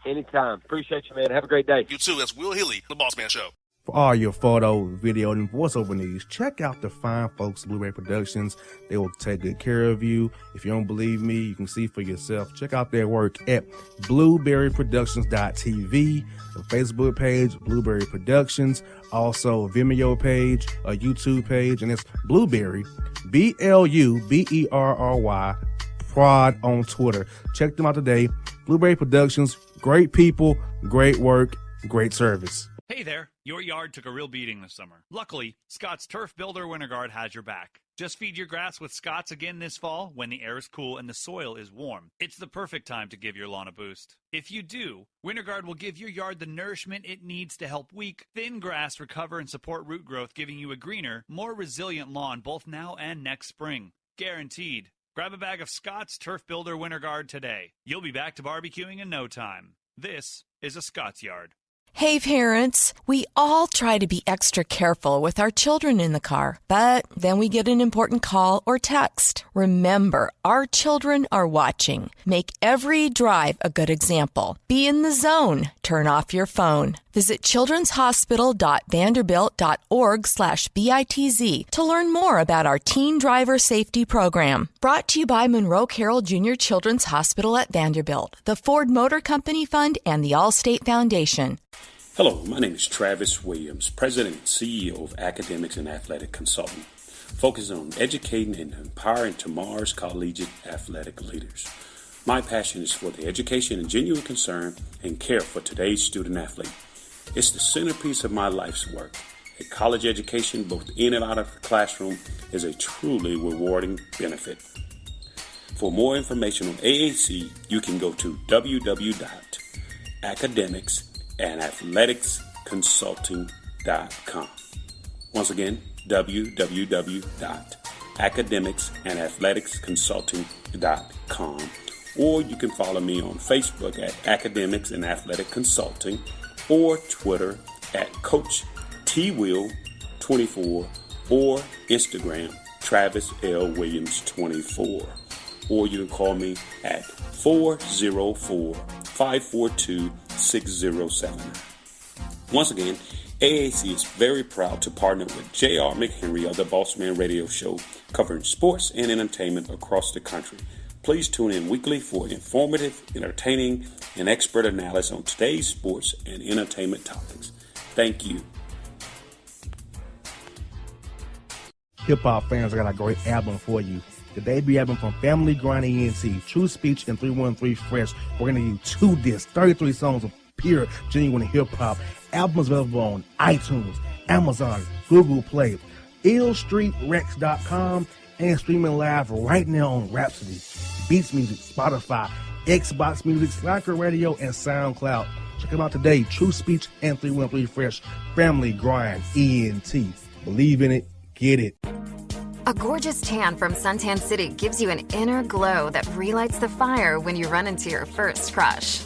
Q: Anytime. Appreciate you, man. Have a great day.
A: You too. That's Will Healy, the Bossman Show.
C: For all your photo, video, and voiceover needs, check out the fine folks at Blueberry Productions. They will take good care of you. If you don't believe me, you can see for yourself. Check out their work at blueberryproductions.tv, the Facebook page, Blueberry Productions, also a Vimeo page, a YouTube page, and it's Blueberry, Bluberry, Prod on Twitter. Check them out today. Blueberry Productions, great people, great work, great service.
D: Hey there, your yard took a real beating this summer. Luckily, Scott's Turf Builder Winter Guard has your back. Just feed your grass with Scott's again this fall when the air is cool and the soil is warm. It's the perfect time to give your lawn a boost. If you do, Winter Guard will give your yard the nourishment it needs to help weak, thin grass recover and support root growth, giving you a greener, more resilient lawn both now and next spring. Guaranteed. Grab a bag of Scott's Turf Builder Winter Guard today. You'll be back to barbecuing in no time. This is a Scott's Yard.
E: Hey parents, we all try to be extra careful with our children in the car, but then we get an important call or text. Remember, our children are watching. Make every drive a good example. Be in the zone. Turn off your phone. Visit childrenshospital.vanderbilt.org/BITZ to learn more about our teen driver safety program. Brought to you by Monroe Carroll Jr. Children's Hospital at Vanderbilt, the Ford Motor Company Fund, and the Allstate Foundation.
F: Hello, my name is Travis Williams, President and CEO of Academics and Athletic Consultant, focusing on educating and empowering tomorrow's collegiate athletic leaders. My passion is for the education and genuine concern and care for today's student athlete. It's the centerpiece of my life's work. A college education, both in and out of the classroom, is a truly rewarding benefit. For more information on AAC, you can go to www.academicsandathleticsconsulting.com. Once again, www.academicsandathleticsconsulting.com. Or you can follow me on Facebook at Academics and Athletic Consulting, or Twitter at Coach TWill24, or Instagram Travis L. Williams 24. Or you can call me at 404-542-6079. Once again, AAC is very proud to partner with J.R. McHenry of the Bossman Radio Show, covering sports and entertainment across the country. Please tune in weekly for informative, entertaining, and expert analysis on today's sports and entertainment topics. Thank you.
C: Hip-hop fans, I got a great album for you. The debut album from Family Grind ENT, True Speech and 313 Fresh. We're going to give you 2 discs, 33 songs of pure, genuine hip-hop. Albums available on iTunes, Amazon, Google Play, illstreetrex.com, and streaming live right now on Rhapsody, Beats Music, Spotify, Xbox Music, Slacker Radio, and SoundCloud. Check them out today. True Speech and 313 Fresh. Family Grind ENT. Believe in it. Get it.
G: A gorgeous tan from Suntan City gives you an inner glow that relights the fire when you run into your first crush.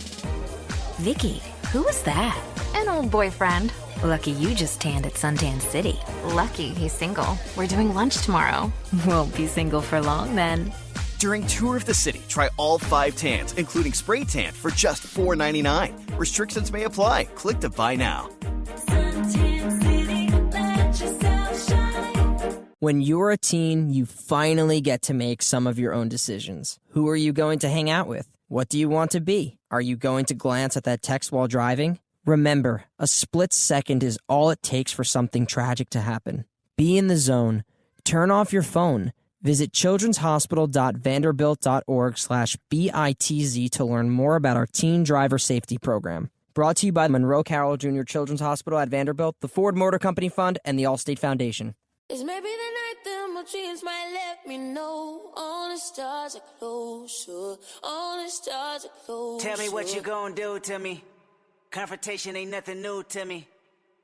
H: Vicky, who was that?
G: An old boyfriend.
H: Lucky you just tanned at Suntan City.
G: Lucky he's single. We're doing lunch tomorrow.
H: Won't be single for long then.
I: During Tour of the City, try all 5 tans, including spray tan, for just $4.99. Restrictions may apply. Click to buy now.
J: When you're a teen, you finally get to make some of your own decisions. Who are you going to hang out with? What do you want to be? Are you going to glance at that text while driving? Remember, a split second is all it takes for something tragic to happen. Be in the zone. Turn off your phone. Visit childrenshospital.vanderbilt.org/BITZ to learn more about our teen driver safety program. Brought to you by the Monroe Carroll Jr. Children's Hospital at Vanderbilt, the Ford Motor Company Fund, and the Allstate Foundation.
K: It's maybe the night that my dreams might let me know. All the stars are closer. All the stars are closer.
L: Tell me what you gonna do to me. Confrontation ain't nothing new to me.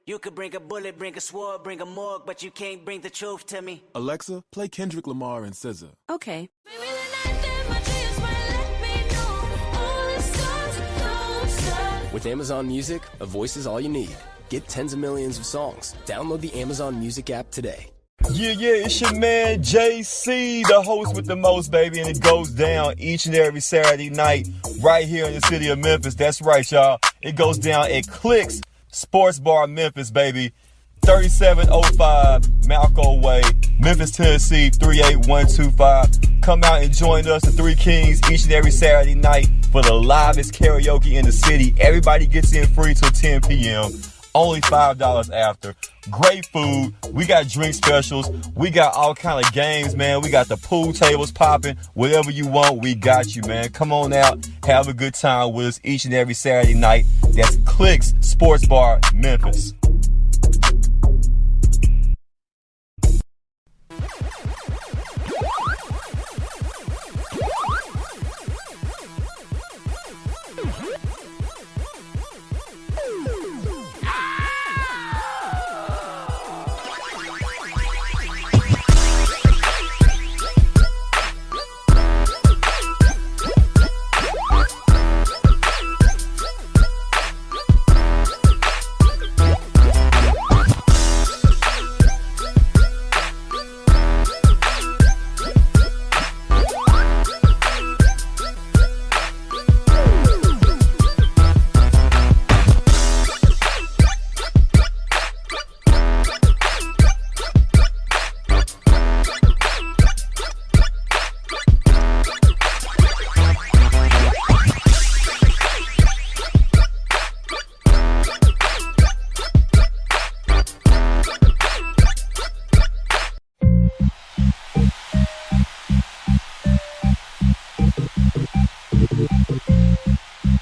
L: You could bring a bullet, bring a sword, bring a morgue, but you can't bring the truth to me.
M: Alexa, play Kendrick Lamar and SZA.
H: Okay.
K: Maybe the night that my dreams might let me know. All the stars are closer.
N: With Amazon Music, a voice is all you need. Get tens of millions of songs. Download the Amazon Music app today.
O: Yeah, it's your man JC, the host with the most, baby, and it goes down each and every Saturday night right here in the city of Memphis. That's right, y'all. It goes down at Clicks Sports Bar Memphis, baby. 3705 Malco Way, Memphis, Tennessee, 38125. Come out and join us, the Three Kings, each and every Saturday night for the livest karaoke in the city. Everybody gets in free till 10 p.m. Only $5 after. Great food. We got drink specials. We got all kind of games, man. We got the pool tables popping. Whatever you want, we got you, man. Come on out. Have a good time with us each and every Saturday night. That's Clicks Sports Bar, Memphis.